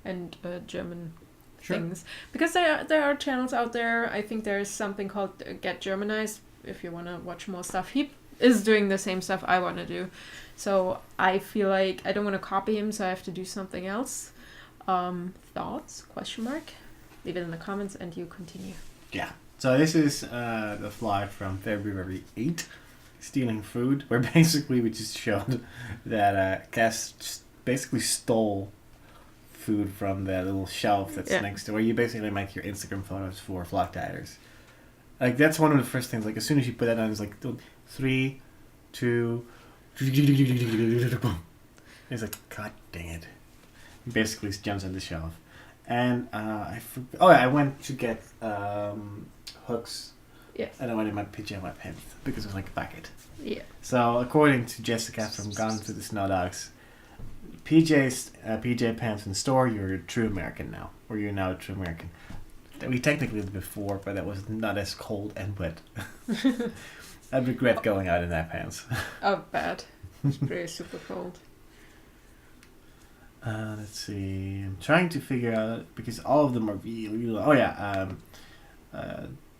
and German things. Because there are channels out there. I think there is something called Get Germanized if you want to watch more stuff. He is doing the same stuff I want to do. So I feel like I don't want to copy him, so I have to do something else. Thoughts? Question mark? Leave it in the comments and you continue. Yeah. So this is the vlog from February 8th, Stealing Food, where basically we just showed that Cass basically stole food from the little shelf that's next to where you basically make your Instagram photos for vlog dieters. Like, that's one of the first things. Like, as soon as you put that on, it's like 3, 2, boom. It's like, God dang it. Basically jumps on the shelf. And I went to get hooks. Yes. And I went in my pajama pants because it was like a bucket. Yeah. So according to Jessica from Gone to the Snow Dogs, PJ pants in store, you're a true American now. Or you're now a true American. We technically did before, but that was not as cold and wet. I regret going out in that pants. Oh, bad. It's pretty super cold. Let's see. I'm trying to figure out because all of them are really. Oh yeah.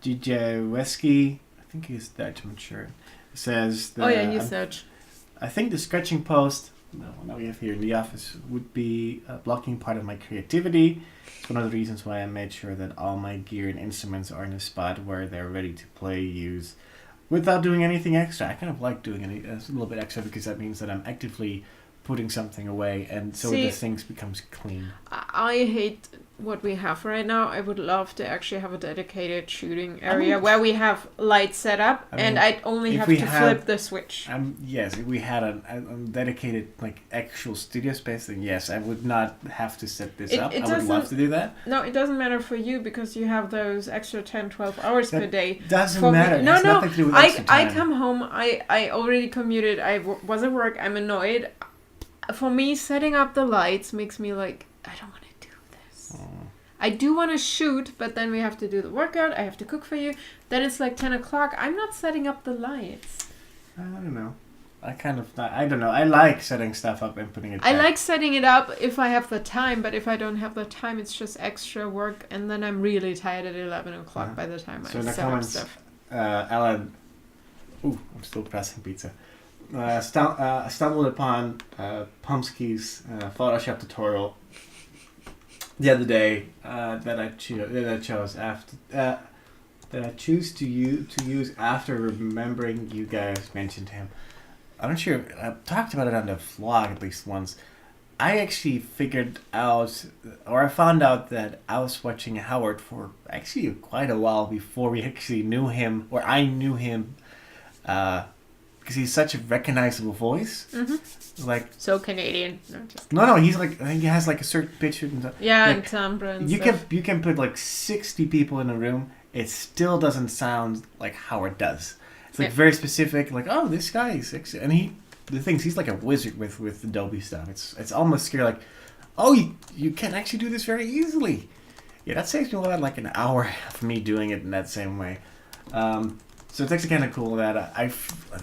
DJ Wesky, I think he's Dutch. I'm not sure. Says. He's Dutch. I think the sketching post. No, we have here in the office would be blocking part of my creativity. It's one of the reasons why I made sure that all my gear and instruments are in a spot where they're ready to play use without doing anything extra. I kind of like doing a little bit extra because that means that I'm actively putting something away and so the things becomes clean. I hate what we have right now. I would love to actually have a dedicated shooting area where we have lights set up and I'd only have to flip the switch. Yes, if we had a dedicated like actual studio space, then yes, I would not have to set this up. I would love to do that. No, it doesn't matter for you because you have those extra 10-12 hours per day. Doesn't matter. No, nothing to do with extra time. I come home, I already commuted, I was at work, I'm annoyed. For me, setting up the lights makes me like, I don't want to do this. I do want to shoot, but then we have to do the workout. I have to cook for you. Then it's like 10 o'clock. I'm not setting up the lights. I don't know. I don't know. I like setting stuff up and putting it back. I like setting it up if I have the time, but if I don't have the time, it's just extra work. And then I'm really tired at 11 o'clock by the time I set up stuff. Alan, I'm still pressing pizza. Stumbled upon Pumsky's Photoshop tutorial the other day that I choose to use after remembering you guys mentioned him. I'm not sure. I've talked about it on the vlog at least once. I actually figured out, or I found out that I was watching Howard for actually quite a while before we actually knew him, or I knew him. Because he's such a recognizable voice. Mm-hmm. Like so Canadian. No, he's like, I think he has like a certain pitch and stuff. Yeah, like, and timbre and you stuff. You can put like 60 people in a room, it still doesn't sound like Howard does. It's like very specific, like, oh, this guy is sexy. And he's like a wizard with Adobe stuff. It's almost scary, like, oh, you can actually do this very easily. Yeah, that saves me about like an hour of me doing it in that same way. So it's actually kind of cool that I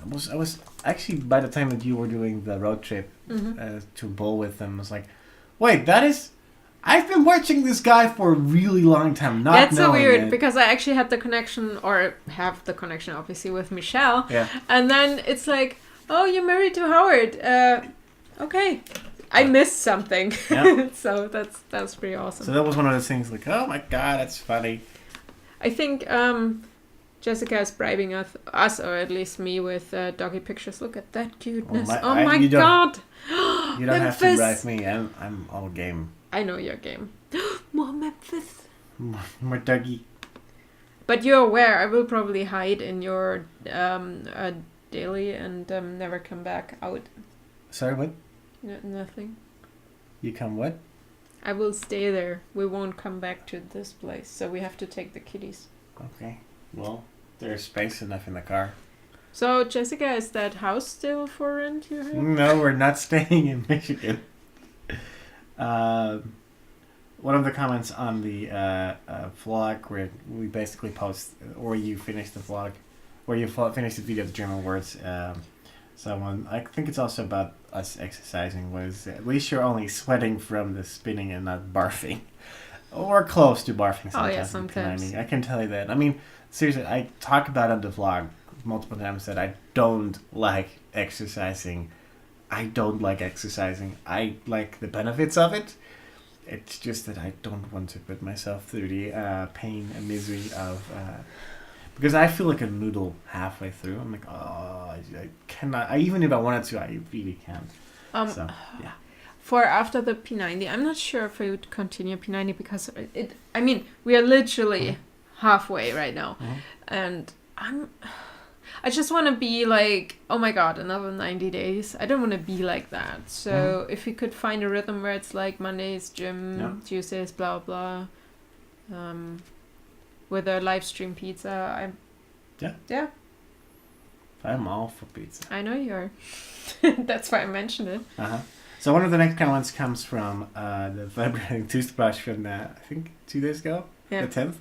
was actually, by the time that you were doing the road trip to bowl with them, I was like, wait, I've been watching this guy for a really long time. That's so weird it. because I actually had the connection, or have the connection, obviously, with Michelle. Yeah. And then it's like, oh, you're married to Howard. Okay. I missed something. Yeah. So that's pretty awesome. So that was one of those things like, oh my god, that's funny. I think Jessica is bribing us, or at least me, with doggy pictures. Look at that cuteness. Oh my god. You don't have to bribe me. I'm all game. I know your game. More Memphis. More doggy. But you're aware I will probably hide in your daily and never come back out. Sorry, what? Nothing. You come what? I will stay there. We won't come back to this place, so we have to take the kitties. Okay. Well, there's space enough in the car. So, Jessica, is that house still for rent you have? No, we're not staying in Michigan. One of the comments on the vlog where we basically post, or you finish the vlog, where you finish the video of the German words, someone, I think it's also about us exercising, was at least you're only sweating from the spinning and not barfing. Or close to barfing sometimes. Oh yeah, sometimes. I can tell you that. I mean, seriously, I talk about on the vlog multiple times that I don't like exercising. I like the benefits of it. It's just that I don't want to put myself through the pain and misery of... because I feel like a noodle halfway through. I'm like, oh, I cannot... even if I wanted to, I really can't. So, yeah. For after the P90, I'm not sure if I would continue P90 because we are literally halfway right now. And I just want to be like, oh my god, another 90 days. I don't want to be like that. So if we could find a rhythm where it's like Mondays gym, Tuesdays blah blah, with a live stream pizza, yeah. I'm all for pizza. I know you are. That's why I mentioned it. So one of the next comments comes from the vibrating toothbrush from I think 2 days ago, the 10th,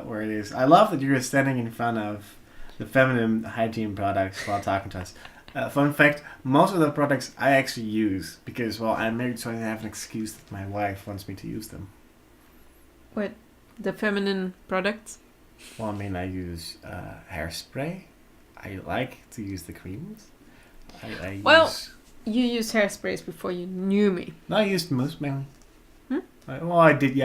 where it is, I love that you're standing in front of the feminine hygiene products while talking to us. Fun fact, most of the products I actually use because, well, I'm married, so I have an excuse that my wife wants me to use them. What? The feminine products? Well, I mean, I use hairspray. I like to use the creams. You used hairsprays before you knew me. No, I used mousse mainly. I did,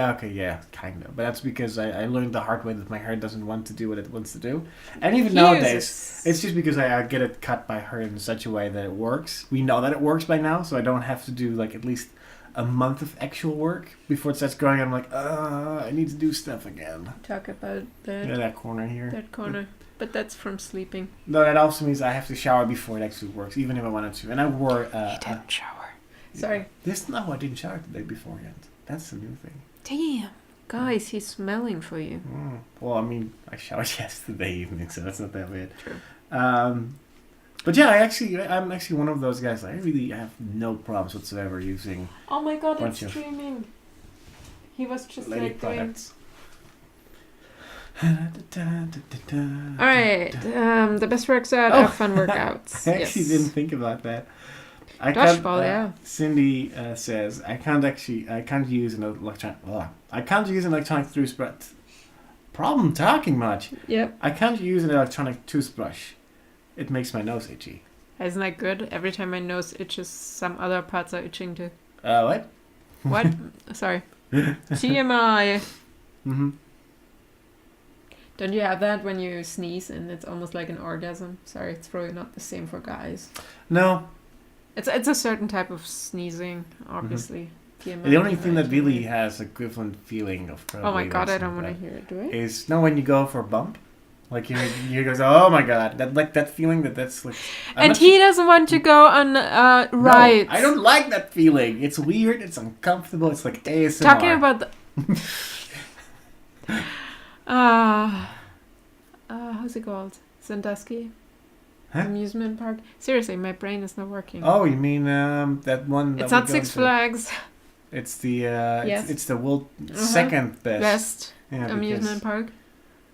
kind of. But that's because I learned the hard way that my hair doesn't want to do what it wants to do. And even nowadays, it's just because I get it cut by her in such a way that it works. We know that it works by now, so I don't have to do like at least a month of actual work before it starts growing. I'm like, I need to do stuff again. Talk about that. Yeah, that corner here. That corner. But that's from sleeping. No, that also means I have to shower before it actually works, even if I wanted to. And I wore... you didn't shower. Sorry. No, I didn't shower the day beforehand. That's the new thing. Damn. Guys, he's smelling for you. Well, I mean, I showered yesterday evening, so that's not that bad. True. But yeah, I'm actually one of those guys. I really have no problems whatsoever using... Oh my god, it's streaming. He was just lady like products. Alright, the best works out are fun workouts. I actually didn't think about that. Dodgeball, yeah. Cindy says I can't use an electronic toothbrush. Problem talking much. Yep. I can't use an electronic toothbrush. It makes my nose itchy. Isn't that good? Every time my nose itches, some other parts are itching too. What? What? Sorry. TMI. Don't you have that when you sneeze and it's almost like an orgasm? Sorry, it's probably not the same for guys. No. It's a certain type of sneezing, obviously. The only thing that really has equivalent feeling of oh my god, I don't want to hear it, do I? Is when you go for a bump. Like you goes, oh my god, that feeling that's like. And he doesn't want to go on rides. No, I don't like that feeling. It's weird. It's uncomfortable. It's like ASMR. Talking about the. How's it called? Sandusky? Huh? Amusement park. Seriously, my brain is not working. Oh, you mean that one? It's not Six Flags. It's the Yes. it's the world second best. Best Yeah, amusement park.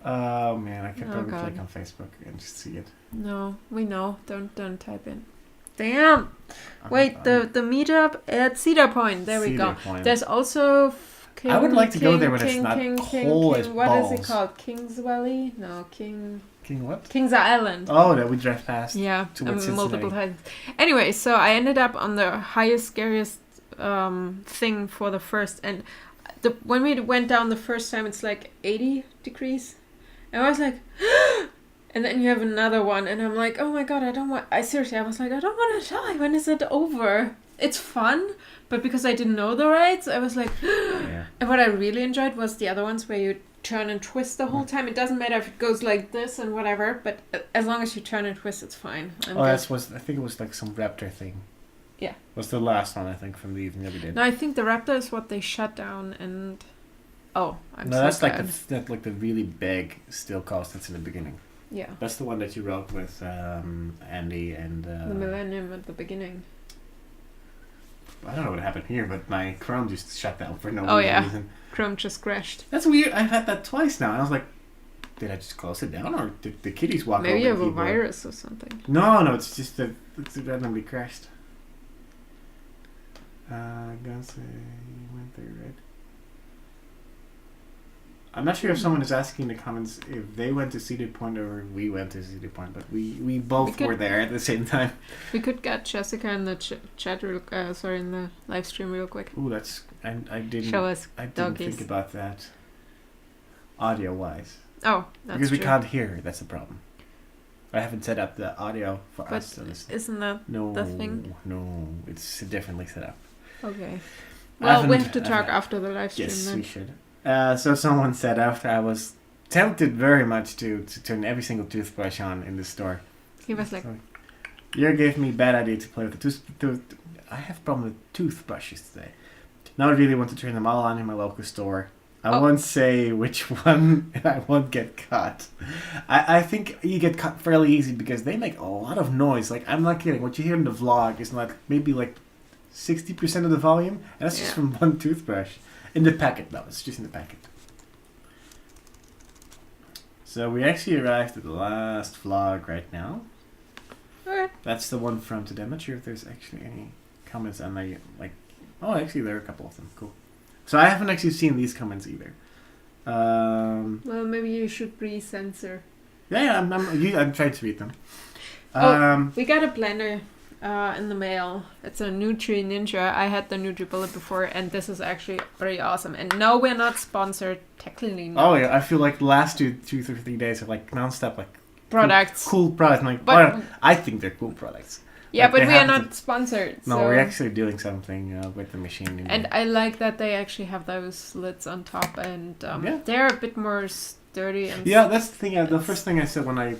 Oh man, I can probably God. click on Facebook and just see it. No, we know. Don't type in. Damn. Wait, the meetup at Cedar Point. There we go. Point. There's also King, I would like to go there when King, it's not King, cold as What balls. is it called? Kings Valley? No, King what? Kings Island. Oh, that we drive past. Yeah, towards multiple Cincinnati. times. Anyway, so I ended up on the highest, scariest thing for the first. And when we went down the first time, it's like 80 degrees. And I was like... And then you have another one, and I'm like, oh my god, I don't want... I was like, I don't want to die. When is it over? It's fun, but because I didn't know the rides, I was like... Yeah. And what I really enjoyed was the other ones where you turn and twist the whole time. It doesn't matter if it goes like this and whatever, but as long as you turn and twist, it's fine. I think it was like some raptor thing. Yeah. Was the last one, I think, from the evening that we did. No, I think the Raptor is what they shut down, and... Oh, I'm no, so that's bad. like the really big steel coast that's in the beginning. Yeah. That's the one that you rode with Andy and... The Millennium at the beginning. I don't know what happened here, but my Chrome just shut down for no reason. Chrome just crashed. That's weird. I've had that twice now. And I was like, did I just close it down, or did the kitties walk over Maybe the you have a keyboard? virus or something. No, it's just that it's randomly crashed. Guns went there, right? I'm not sure if someone is asking in the comments if they went to Cedar Point or we went to Cedar Point, but we both were there at the same time. We could get Jessica in the chat in the live stream real quick. Ooh, that's I didn't Show us I didn't doggies. think about that. Audio wise, Oh, that's because we true. can't hear. That's the problem. I haven't set up the audio for us to listen. Isn't that the thing? No, it's differently set up. Okay. Well, we have to talk after the live stream Yes, then. we should. So someone said after I was tempted very much to turn every single toothbrush on in the store. He was like, Jurre gave me a bad idea to play with the I have a problem with toothbrushes today. Now I really want to turn them all on in my local store. I won't say which one, and I won't get caught. I think you get caught fairly easy because they make a lot of noise. Like, I'm not kidding. What you hear in the vlog is like maybe like 60% of the volume, and that's just from one toothbrush. In the packet, though. It's just in the packet. So we actually arrived at the last vlog right now. okay. That's the one from today. I'm not sure if there's actually any comments on my, like... Oh, actually, there are a couple of them. Cool. So I haven't actually seen these comments either. Well, maybe you should re-censor. Yeah, I'm trying to read them. We got a blender in the mail. It's a Nutri Ninja. I had the Nutri Bullet before, and this is actually very awesome. And no, we're not sponsored. Technically not. Oh, yeah. I feel like the last two or 3 days of like non-stop like Products. Cool products. I'm like, But- I think they're cool products. Yeah, Like, but they we are have not sponsored. No, so. we're actually doing something with the machine. And I like that they actually have those lids on top, and Yeah. they're a bit more sturdy. And Yeah, that's the thing. The first thing I said when I...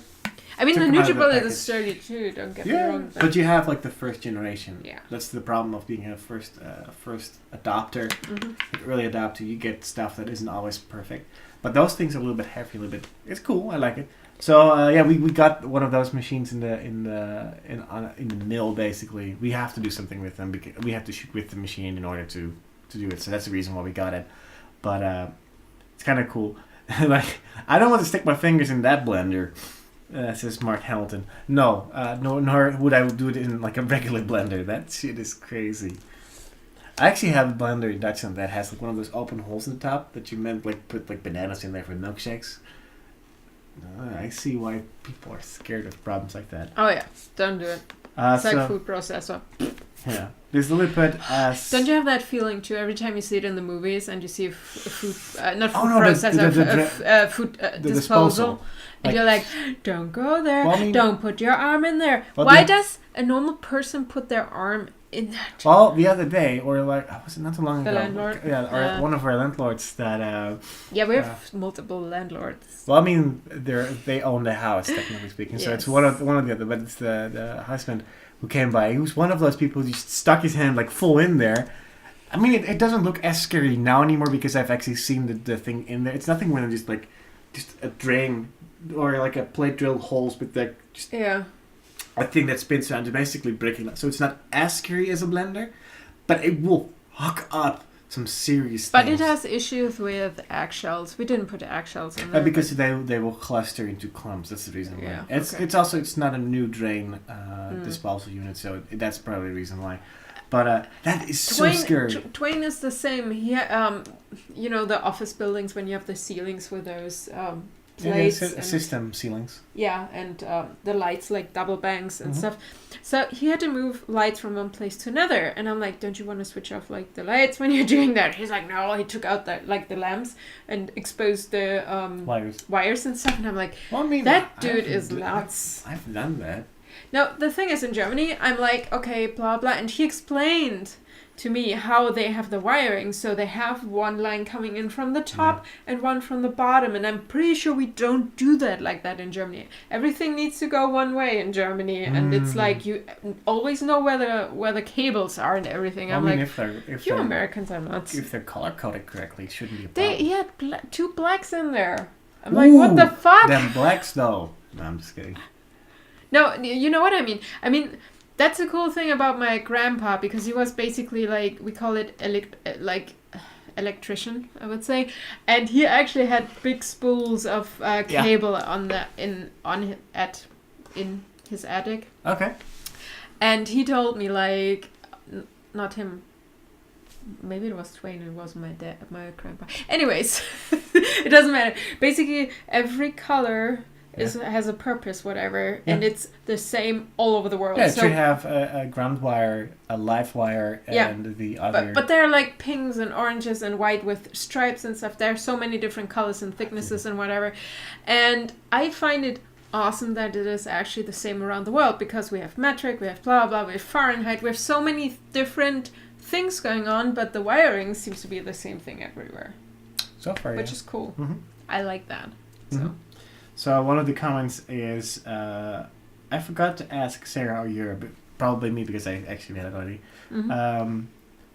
I mean, took the them out of the Nutribullet package. is sturdy too. Don't get me Yeah, wrong. but you have like the first generation. Yeah. That's the problem of being a first adopter, Mhm. early adopter. You get stuff that isn't always perfect, but those things are a little bit heavy, a little bit. It's cool. I like it. So yeah, we got one of those machines in the mill. Basically, we have to do something with them because we have to shoot with the machine in order to do it. So that's the reason why we got it. But it's kind of cool. Like, I don't want to stick my fingers in that blender. Says Mark Hamilton. No, nor would I do it in like a regular blender. That shit is crazy. I actually have a blender in Dutchland that has like one of those open holes in the top that you meant like put like bananas in there for milkshakes. I see why people are scared of problems like that. Oh yeah, don't do it. It's So, like food processor. yeah, there's a little bit. Don't you have that feeling too every time you see it in the movies and you see a food, not food Oh, no, processor, food the disposal, and Like- you're like, don't go there, Well, I mean- don't put your arm in there. Well, Why the- does a normal person put their arm in that? Well, the other day, or like, was it not too long The ago? landlord? Yeah, or Yeah. one of our landlords that. Yeah, we have multiple landlords. Well, I mean, they own the house, technically speaking. So it's Yes. one of the other, but it's the husband who came by. He was one of those people who just stuck his hand like full in there. I mean, it doesn't look as scary now anymore because I've actually seen the thing in there. It's nothing when it's just a drain or like a plate drill holes with like just Yeah. a thing that spins around to basically breaking that. So it's not as scary as a blender, but it will hook up some serious But things. it has issues with eggshells. We didn't put eggshells in there. Because they will cluster into clumps. That's the reason why. Yeah, It's not a new drain disposal unit, so that's probably the reason why. But that is so scary. Twain is the same. He, you know, the office buildings when you have the ceilings with those plates. System ceilings. Yeah, and the lights like double bangs and stuff. So he had to move lights from one place to another, and I'm like, don't you want to switch off like the lights when you're doing that? He's like, no. He took out the lamps and exposed the wires and stuff, and I'm like, well, I mean, that dude is nuts. I've done that. Now, the thing is, in Germany, I'm like, okay, blah, blah. And he explained to me how they have the wiring. So they have one line coming in from the top and one from the bottom. And I'm pretty sure we don't do that like that in Germany. Everything needs to go one way in Germany. And it's like you always know where the cables are and everything. I'm like, if you Americans are nuts. If they're color-coded correctly, it shouldn't be a problem. He had two blacks in there. I'm like, what the fuck? Them blacks, though. No, I'm just kidding. No, you know what I mean. I mean, that's a cool thing about my grandpa, because he was basically like, we call it electrician, I would say, and he actually had big spools of cable in his attic. Okay. And he told me, like, not him. Maybe it was Twain. It was my grandpa. Anyways, it doesn't matter. Basically, every color has a purpose, whatever, and it's the same all over the world. Yeah, it should have a ground wire, a live wire, and the other. But they're like pinks and oranges and white with stripes and stuff. There are so many different colors and thicknesses and whatever. And I find it awesome that it is actually the same around the world, because we have metric, we have blah, blah, we have Fahrenheit, we have so many different things going on, but the wiring seems to be the same thing everywhere. So far, which is cool. Mm-hmm. I like that. So one of the comments is, I forgot to ask Sarah or Jurre, but probably me because I actually had it already.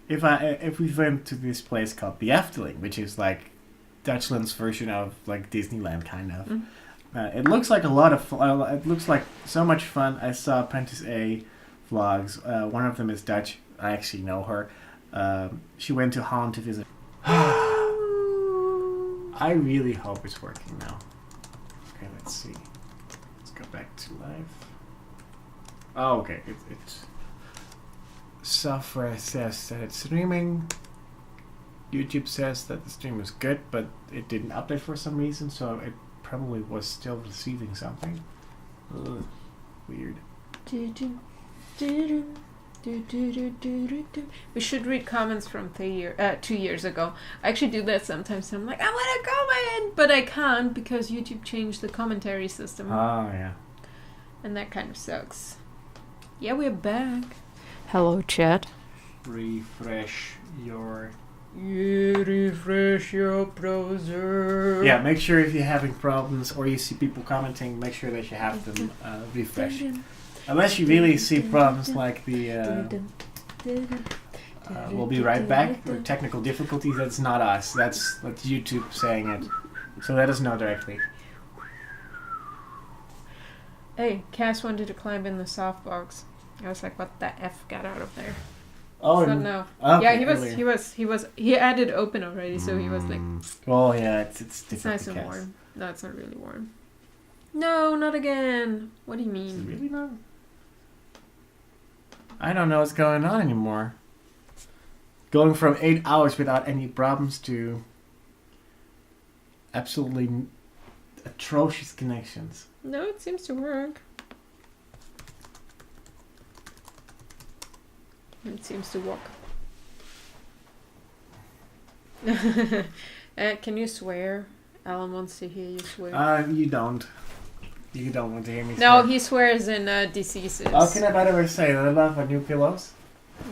If we went to this place called the Efteling, which is like Dutchland's version of like Disneyland, kind of. It looks like a lot of fun. It looks like so much fun. I saw Apprentice A vlogs. One of them is Dutch. I actually know her. She went to Holland to visit. I really hope it's working now. Okay, let's see. Let's go back to live. Oh, okay. It's software says that it's streaming. YouTube says that the stream is good, but it didn't update for some reason, so it probably was still receiving something. Ugh, weird. We should read comments from 2 years ago. I actually do that sometimes. I'm like, I want to comment, but I can't because YouTube changed the commentary system. Oh, yeah. And that kind of sucks. Yeah, we're back. Hello, chat. Refresh your browser. Yeah, make sure if you're having problems or you see people commenting, make sure that you have them refresh. Unless you really see problems like the we'll be right back, or technical difficulties, that's not us. That's YouTube saying it. So let us know directly. Hey, Cass wanted to climb in the softbox. I was like, what the F? Get out of there. Oh, so no. Okay, yeah, he added open already, so he was like... Well, yeah, it's difficult. It's nice and warm. No, it's not really warm. No, not again. What do you mean? Is it really not? I don't know what's going on anymore. Going from 8 hours without any problems to absolutely atrocious connections. No, it seems to work. It seems to work. Can you swear? Alan wants to hear you swear. You don't. You don't want to hear me swear. No, he swears in diseases. Oh, can I by the way say that I love our new pillows?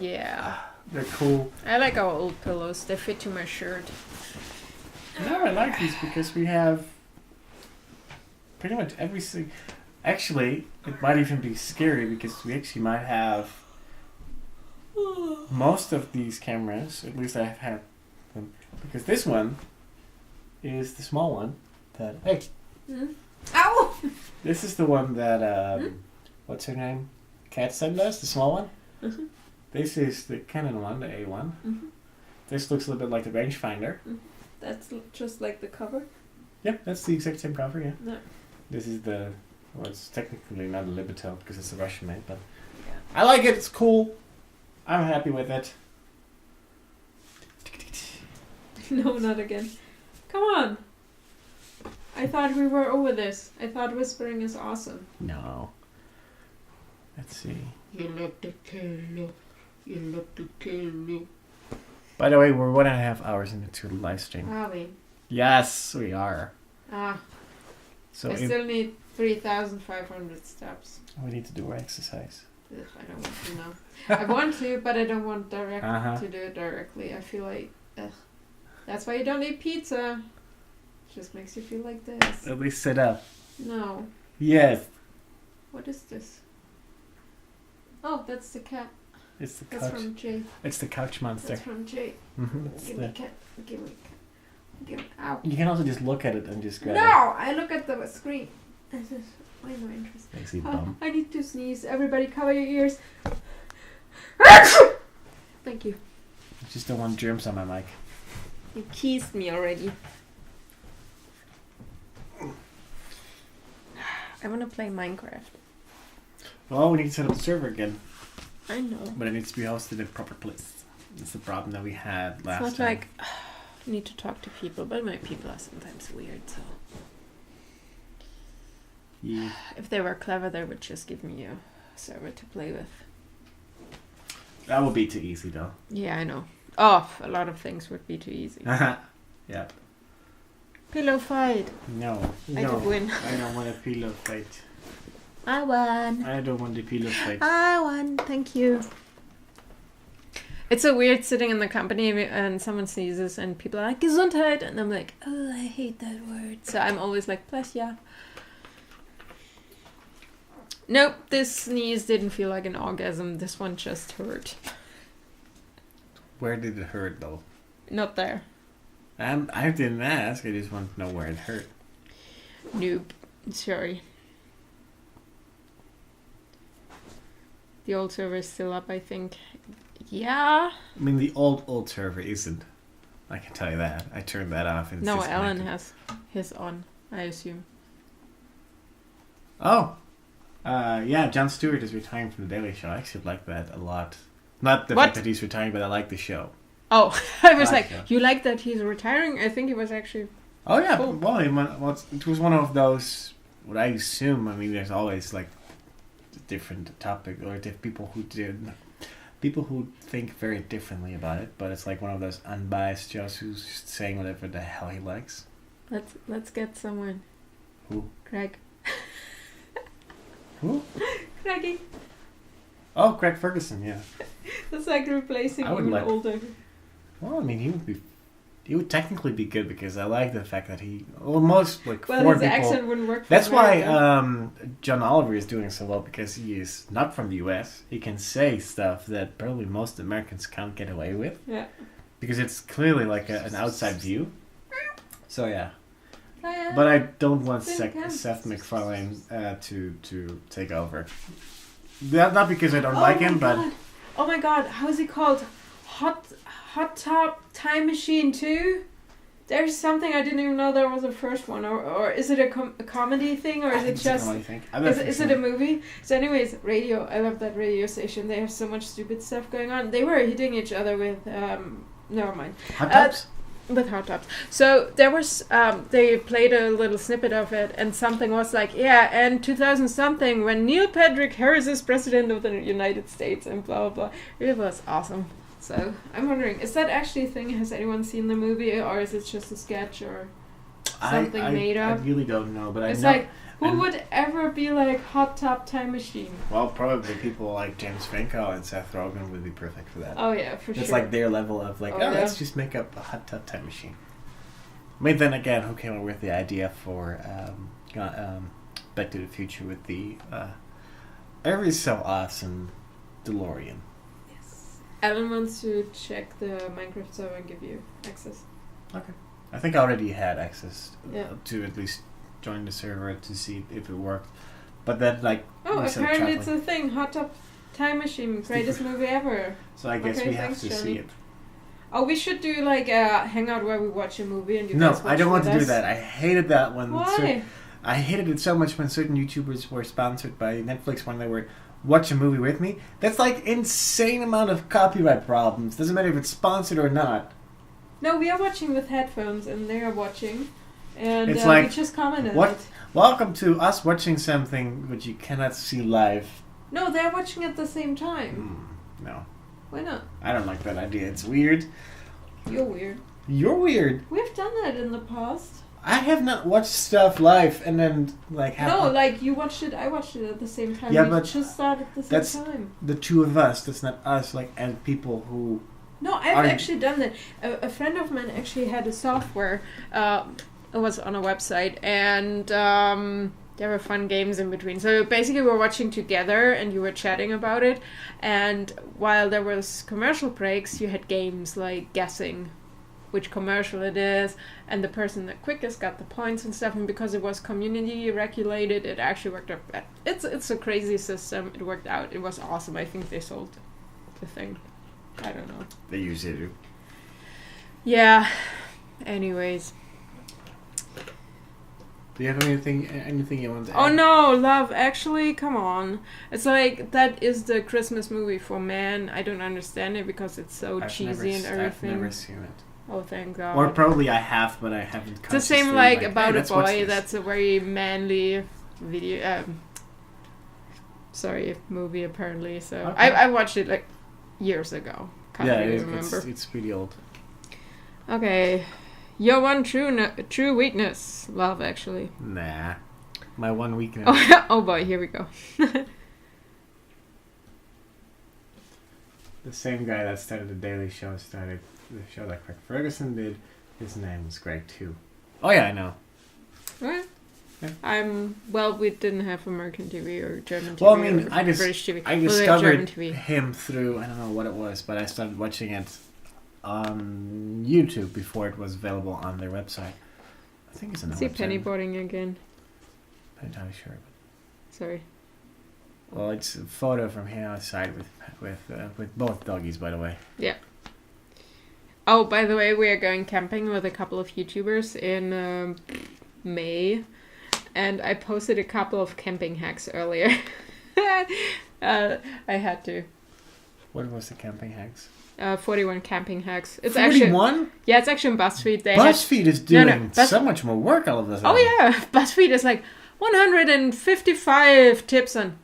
Yeah. They're cool. I like our old pillows. They fit to my shirt. No, I like these because we have pretty much everything. Actually, it might even be scary because we actually might have most of these cameras. At least I have had them. Because this one is the small one that... Hey! Ow! This is the one that... what's her name? Kat sent us, the small one. This is the Canon one, the A1. This looks a little bit like the rangefinder. That's just like the cover. Yep, that's the exact same cover. Yeah. No. This is the. Well, it's technically not a Libitel because it's a Russian made, but I like it. It's cool. I'm happy with it. No, not again. Come on. I thought we were over this. I thought whispering is awesome. No. Let's see. You look the kill. You look the kill. By the way, we're 1.5 hours into the live stream. Are we? Yes, we are. So I still need 3,500 steps. we need to do our exercise. Ugh, I don't want to now. I want to, but I don't want Uh-huh. to do it directly. I feel like, that's why you don't eat pizza. It just makes you feel like this. At least sit up. No. Yes. What is this? Oh, that's the cat. It's the That's couch. from Jay. It's the couch monster. That's from Jay. It's Give me cat. Give me. Give me. Ow. You can also just look at it and just grab No! I look at the screen. This is way more interesting. it. Makes you bum. I need to sneeze. Everybody cover your ears. Thank you. I just don't want germs on my mic. You teased me already. I want to play Minecraft. Well, we need to set up the server again. I know. But it needs to be hosted in a proper place. That's the problem that we had last It's not time. like I need to talk to people, but my people are sometimes weird, so Yeah. if they were clever they would just give me a server to play with. That would be too easy though. Yeah, I know. Oh, a lot of things would be too easy. Yeah. Pillow fight. No. I did win. I don't want a pillow fight. I won. I don't want the pillow fight. I won. Thank you. It's so weird sitting in the company and someone sneezes and people are like, Gesundheit. And I'm like, oh, I hate that word. So I'm always like, bless ya. Nope, this sneeze didn't feel like an orgasm. This one just hurt. Where did it hurt though? Not there. I didn't ask. I just want to know where it hurt. Nope. Sorry. The old server is still up, I think. Yeah. I mean, the old server isn't. I can tell you that. I turned that off. And it's No, Alan disconnected. has his on, I assume. Oh. Yeah, Jon Stewart is retiring from The Daily Show. I actually like that a lot. Not the What? fact that he's retiring, but I like the show. Oh, I was Like, like, you like that he's retiring? I think he was actually... Oh, yeah. Cool. Well, it was one of those, what I assume, I mean, there's always, like, different topic, or people who think very differently about it, but it's like one of those unbiased shows who's just saying whatever the hell he likes. Let's get someone. Who? Craig. Who? Craigie. Oh, Craig Ferguson, yeah. That's like replacing I would even like- older. Well, I mean, he would technically be good because I like the fact that most, like, Well, four his people... accent wouldn't work for That's why America. John Oliver is doing so well, because he is not from the US. He can say stuff that probably most Americans can't get away with. Yeah. Because it's clearly like an outside view. So yeah. Hiya. But I don't want Tin can. Seth MacFarlane to take over. Not because I don't like him, but... God. Oh my god, how's it called? Hot Top Time Machine 2? There's something I didn't even know there was a first one. Or is it a comedy thing? Or is it just... Is it a movie? So anyways, radio. I love that radio station. They have so much stupid stuff going on. They were hitting each other with... never mind. Hot Tops? With Hot Tops. So there was... they played a little snippet of it. And something was like, yeah, and 2000-something when Neil Patrick Harris is president of the United States and blah, blah, blah. It was awesome. So I'm wondering, is that actually a thing? Has anyone seen the movie? Or is it just a sketch or something made up? I really don't know, but It's I know... like... Who would ever be like Hot Top Time Machine? Well, probably people like James Franco and Seth Rogen would be perfect for that. Oh yeah, for sure. It's like their level of like, Oh, yeah. let's just make up a Hot Tub Time Machine. I mean, then again, who came up with the idea for Back to the Future with the every so awesome DeLorean? Yes. Alan wants to check the Minecraft server and give you access. Okay. I think I already had access Yeah. to at least join the server to see if it worked. But then, like, Oh, instead of apparently it's traveling- a thing. Hot Top Time Machine, greatest movie ever. So I guess Okay, we have thanks, to Johnny. see it. Oh, we should do like a hangout where we watch a movie and you No, guys watch I don't want with to do us. that. I hated that one. Why? I hated it so much when certain YouTubers were sponsored by Netflix when they were watch a movie with me. That's like insane amount of copyright problems. Doesn't matter if it's sponsored or not. No, we are watching with headphones and they are watching. And It's like, we just commented what? it. Welcome to us watching something which you cannot see live. No, they're watching at the same time. No. Why not? I don't like that idea. It's weird. You're weird. You're weird. We've done that in the past. I have not watched stuff live and then like have No, like you watched it, I watched it at the same time. Yeah, we but just started at the same that's time. the two of us. That's not us. Like and people who. No, I've actually done that. A friend of mine actually had a software. It was on a website, and there were fun games in between. So basically, we were watching together, and you were chatting about it. And while there was commercial breaks, you had games like guessing which commercial it is, and the person that quickest got the points and stuff. And because it was community regulated, it actually worked out. It's a crazy system. It worked out. It was awesome. I think they sold the thing. I don't know. They usually do. Yeah. Anyways. Do you have anything you want to add? Oh no, love, actually, come on. It's like, that is the Christmas movie for men. I don't understand it because it's so cheesy and everything. I've never seen it. Oh, thank God. Or probably I have, but I haven't. It's the same like About a Boy. That's a very manly video. Movie apparently. So Okay. I watched it like years ago. Can't really remember. It's pretty old. Okay, your one true weakness, love. Actually. Nah, my one weakness. Oh boy, here we go. The same guy that started the Daily Show started the show that Craig Ferguson did. His name was Greg too. Oh yeah, I know. What? Yeah. Well, we didn't have American TV or German TV. Well, I mean, or I British TV. I Well, we have discovered German TV. him through I don't know what it was, but I started watching it on YouTube before it was available on their website. I think it's on their See website. pennyboarding again. I'm not entirely sure. Sorry. Well, it's a photo from him outside with both doggies, by the way. Yeah. Oh, by the way, we are going camping with a couple of YouTubers in May, and I posted a couple of camping hacks earlier. I had to. What was the camping hacks? 41 camping hacks. It's 41? actually it's actually on BuzzFeed. BuzzFeed is doing so much more work all of this. Oh yeah, BuzzFeed is like 155 tips on.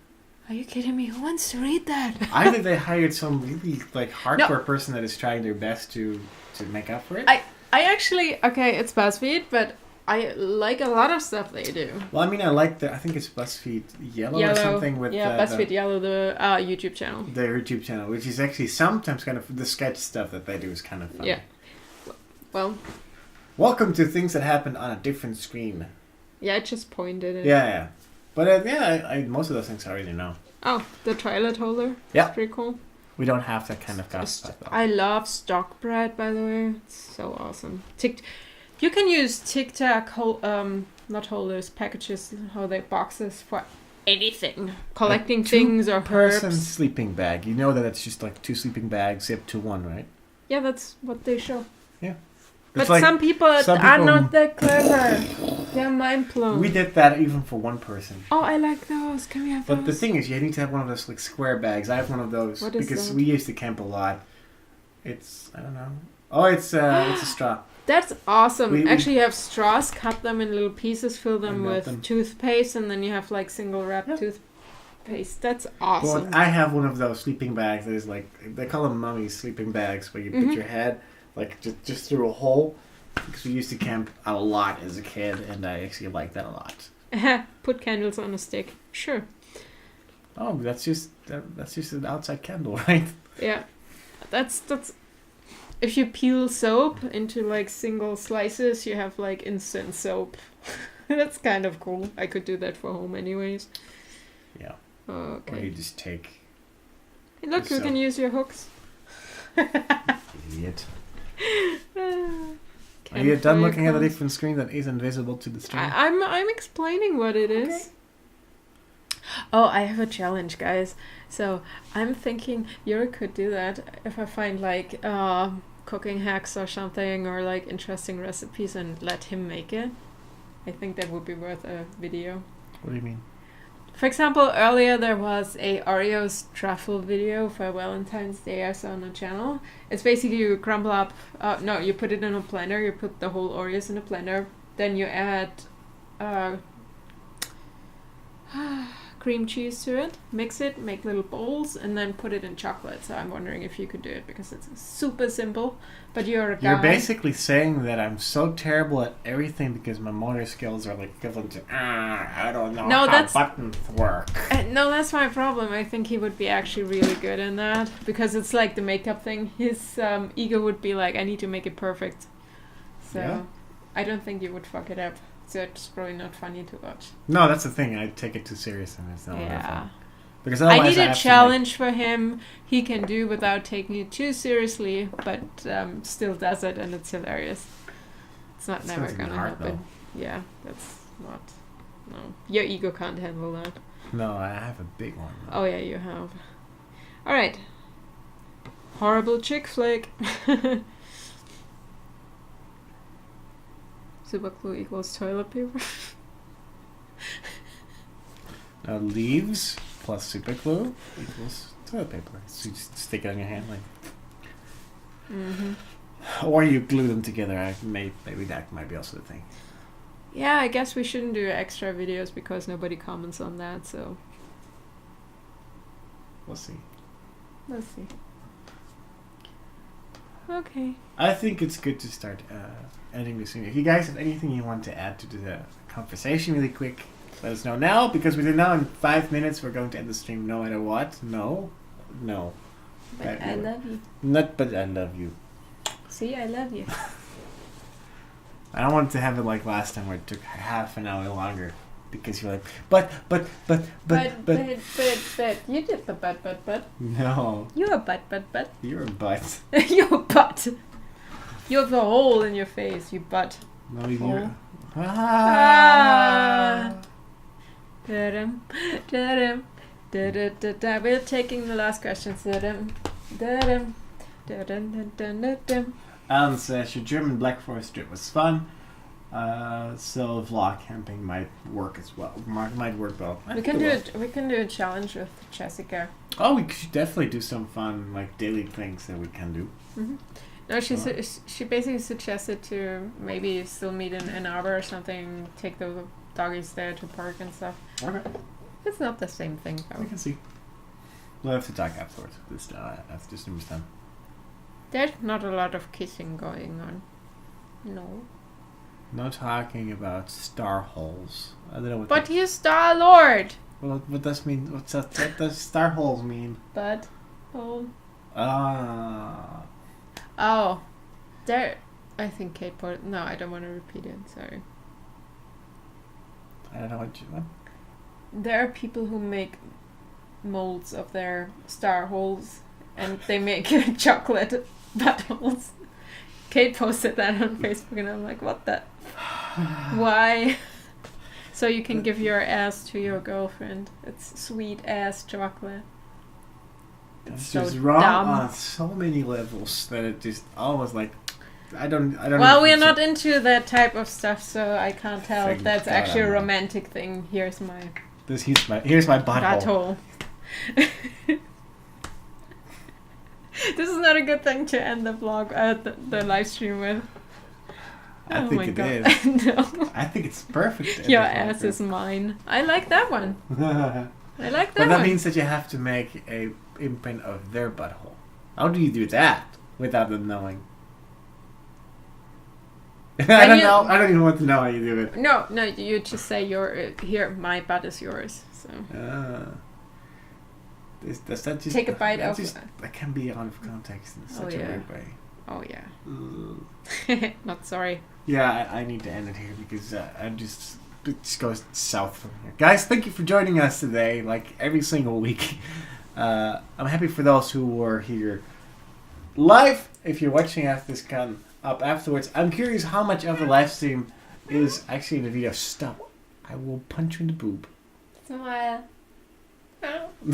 Are you kidding me? Who wants to read that? I think they hired some really like hardcore person that is trying their best to make up for it. I actually it's BuzzFeed, but I like a lot of stuff they do. Well, I mean, I think it's BuzzFeed Yellow or something with BuzzFeed Yellow, the YouTube channel. Their YouTube channel, which is actually sometimes kind of the sketch stuff that they do is kind of fun. Yeah. Well. Welcome to things that happened on a different screen. Yeah, I just pointed it. Yeah. But I most of those things I already know. Oh, the toilet holder. Yeah. That's pretty cool. We don't have that kind of stuff. I love stock bread, by the way. It's so awesome. You can use Tic Tac not holders, packages, boxes for anything. Collecting things or Person herbs. sleeping bag. You know that it's just like 2 sleeping bags zipped to one, right? Yeah, that's what they show. Yeah. But some people are not that clever. They're mind blown. We did that even for one person. Oh, I like those. Can we have those? But the thing is, you need to have one of those like square bags. I have one of those What is because that? we used to camp a lot. It's I don't know. Oh, it's a straw. That's awesome. We Actually, you have straws, cut them in little pieces, fill them And melt with them. toothpaste, and then you have like single wrap toothpaste. That's awesome. But I have one of those sleeping bags that is like they call them mummies sleeping bags, where you put your head like just through a hole. Because we used to camp a lot as a kid, and I actually like that a lot. Put candles on a stick. Sure. Oh, that's just an outside candle, right? Yeah. That's if you peel soap into like single slices, you have like instant soap. That's kind of cool. I could do that for home anyways. Yeah. Okay. Or you just take. Hey, look, you can use your hooks. Idiot. Are you done looking at a different screen that isn't visible to the stream? I'm explaining what it is. Okay. Oh, I have a challenge, guys. So I'm thinking Jurre could do that if I find like cooking hacks or something, or like interesting recipes, and let him make it. I think that would be worth a video. What do you mean? For example, earlier there was a Oreos truffle video for Valentine's Day I saw on the channel. It's basically you crumble up, you put it in a blender, you put the whole Oreos in a blender, then you add cream cheese to it, mix it, make little bowls, and then put it in chocolate. So I'm wondering if you could do it, because it's super simple, but you're a guy. You're basically saying that I'm so terrible at everything because my motor skills are like equivalent to, I don't know how buttons work. No, that's my problem. I think he would be actually really good in that, because it's like the makeup thing. His ego would be like, I need to make it perfect. So yeah. I don't think you would fuck it up. So it's probably not funny to watch. No, that's the thing. I take it too serious and it's not fun. Because I need a challenge for him. He can do without taking it too seriously, but still does it, and it's hilarious. It's not never gonna happen. Yeah, that's not. No, your ego can't handle that. No, I have a big one. Though. Oh yeah, you have. All right. Horrible chick flick. Super glue equals toilet paper. Now leaves plus super glue equals toilet paper. So you just stick it on your hand like. Mm-hmm. Or you glue them together. Maybe that might be also the thing. Yeah, I guess we shouldn't do extra videos because nobody comments on that. So we'll see. Let's see. Okay. I think it's good to start ending this video. If you guys have anything you want to add to the conversation really quick, let us know now, because we know in 5 minutes we're going to end the stream no matter what. No. But I love you. Not but I love you. See, I love you. I don't want to have it like last time where it took half an hour longer. Because you're like, but. You did the but. No. You're a but. You're a butt. You're a butt. You have a hole in your face, you butt. No, you're... We're taking the last questions. Alan says, your German Black Forest trip was fun. So vlog camping might work as well. Might work well. We can do a challenge with Jessica. Oh, we should definitely do some fun like daily things that we can do. Mm-hmm. No, she basically suggested to maybe still meet in Ann Arbor or something. Take the doggies there to park and stuff. Okay. It's not the same thing though. We can see. We'll have to talk afterwards. After this stream is done. There's not a lot of kissing going on. No. No talking about star holes. I don't know what. But he's Star Lord. Well, what does mean? What does star holes mean? Bud hole. Oh, there. I think Kate put. No, I don't want to repeat it. Sorry. I don't know what you want. There are people who make molds of their star holes, and they make chocolate buttholes. Kate posted that on Facebook, and I'm like, what the? Why? So you can give your ass to your girlfriend. It's sweet ass chocolate. It's so just wrong dumb. On so many levels that it just almost like I don't. Well, we're not into that type of stuff, so I can't tell if that's actually a romantic thing. Here's my butthole. This is not a good thing to end the vlog, the live stream with. I think it is. No. I think it's perfect. Your ass is mine. I like that one. I like that one. But that means that you have to make a imprint of their butthole. How do you do that without them knowing? I don't know. I don't even want to know how you do it. No, you just say here, my butt is yours. So. Does that just take a bite of that can be out of context in such a weird way. Oh yeah. Not sorry. Yeah, I need to end it here because it just goes south from here. Guys, thank you for joining us today. Like every single week, I'm happy for those who were here live. If you're watching after this come up afterwards, I'm curious how much of the live stream is actually in the video. Stop! I will punch you in the boob. Smile.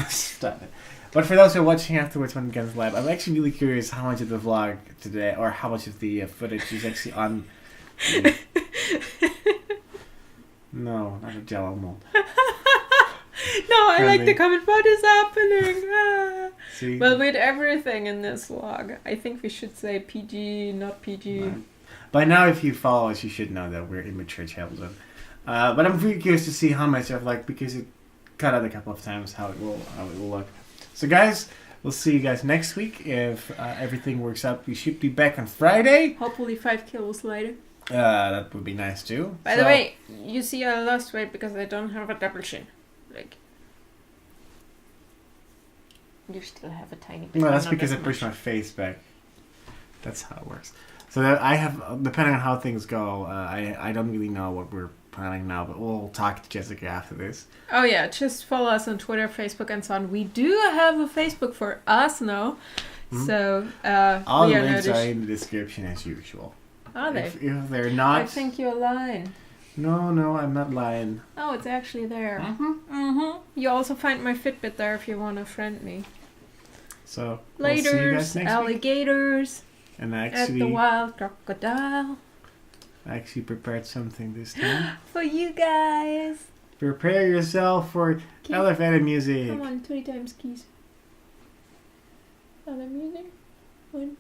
Stop it. But for those who are watching afterwards when it gets live, I'm actually really curious how much of the vlog today, or how much of the footage is actually on. No, not a jello mold. No, I like the comment. What is happening? See? Well, with everything in this vlog, I think we should say PG, not PG. Right. By now, if you follow us, you should know that we're immature children. But I'm really curious to see how much I've because it cut out a couple of times how it will look. So guys, we'll see you guys next week if everything works out. We should be back on Friday. Hopefully 5 kilos later. That would be nice too. By the way, you see I lost weight because I don't have a double chin. Like, you still have a tiny bit. Well, that's because I pushed my face back. That's how it works. So that I have, depending on how things go, I don't really know what we're planning now, but we'll talk to Jessica after this. Oh yeah, just follow us on Twitter, Facebook, and so on. We do have a Facebook for us now. Mm-hmm. So all the links are in the description as usual. Are they? If they're not, I think you're lying. No, I'm not lying. Oh, it's actually there. Mm-hmm. You also find my Fitbit there if you want to friend me. So Laters, we'll see you guys next alligators, week. And at the wild crocodile. I actually prepared something this time. For you guys. Prepare yourself for elevator music. Come on, 3 times keys. Elevator music. 1,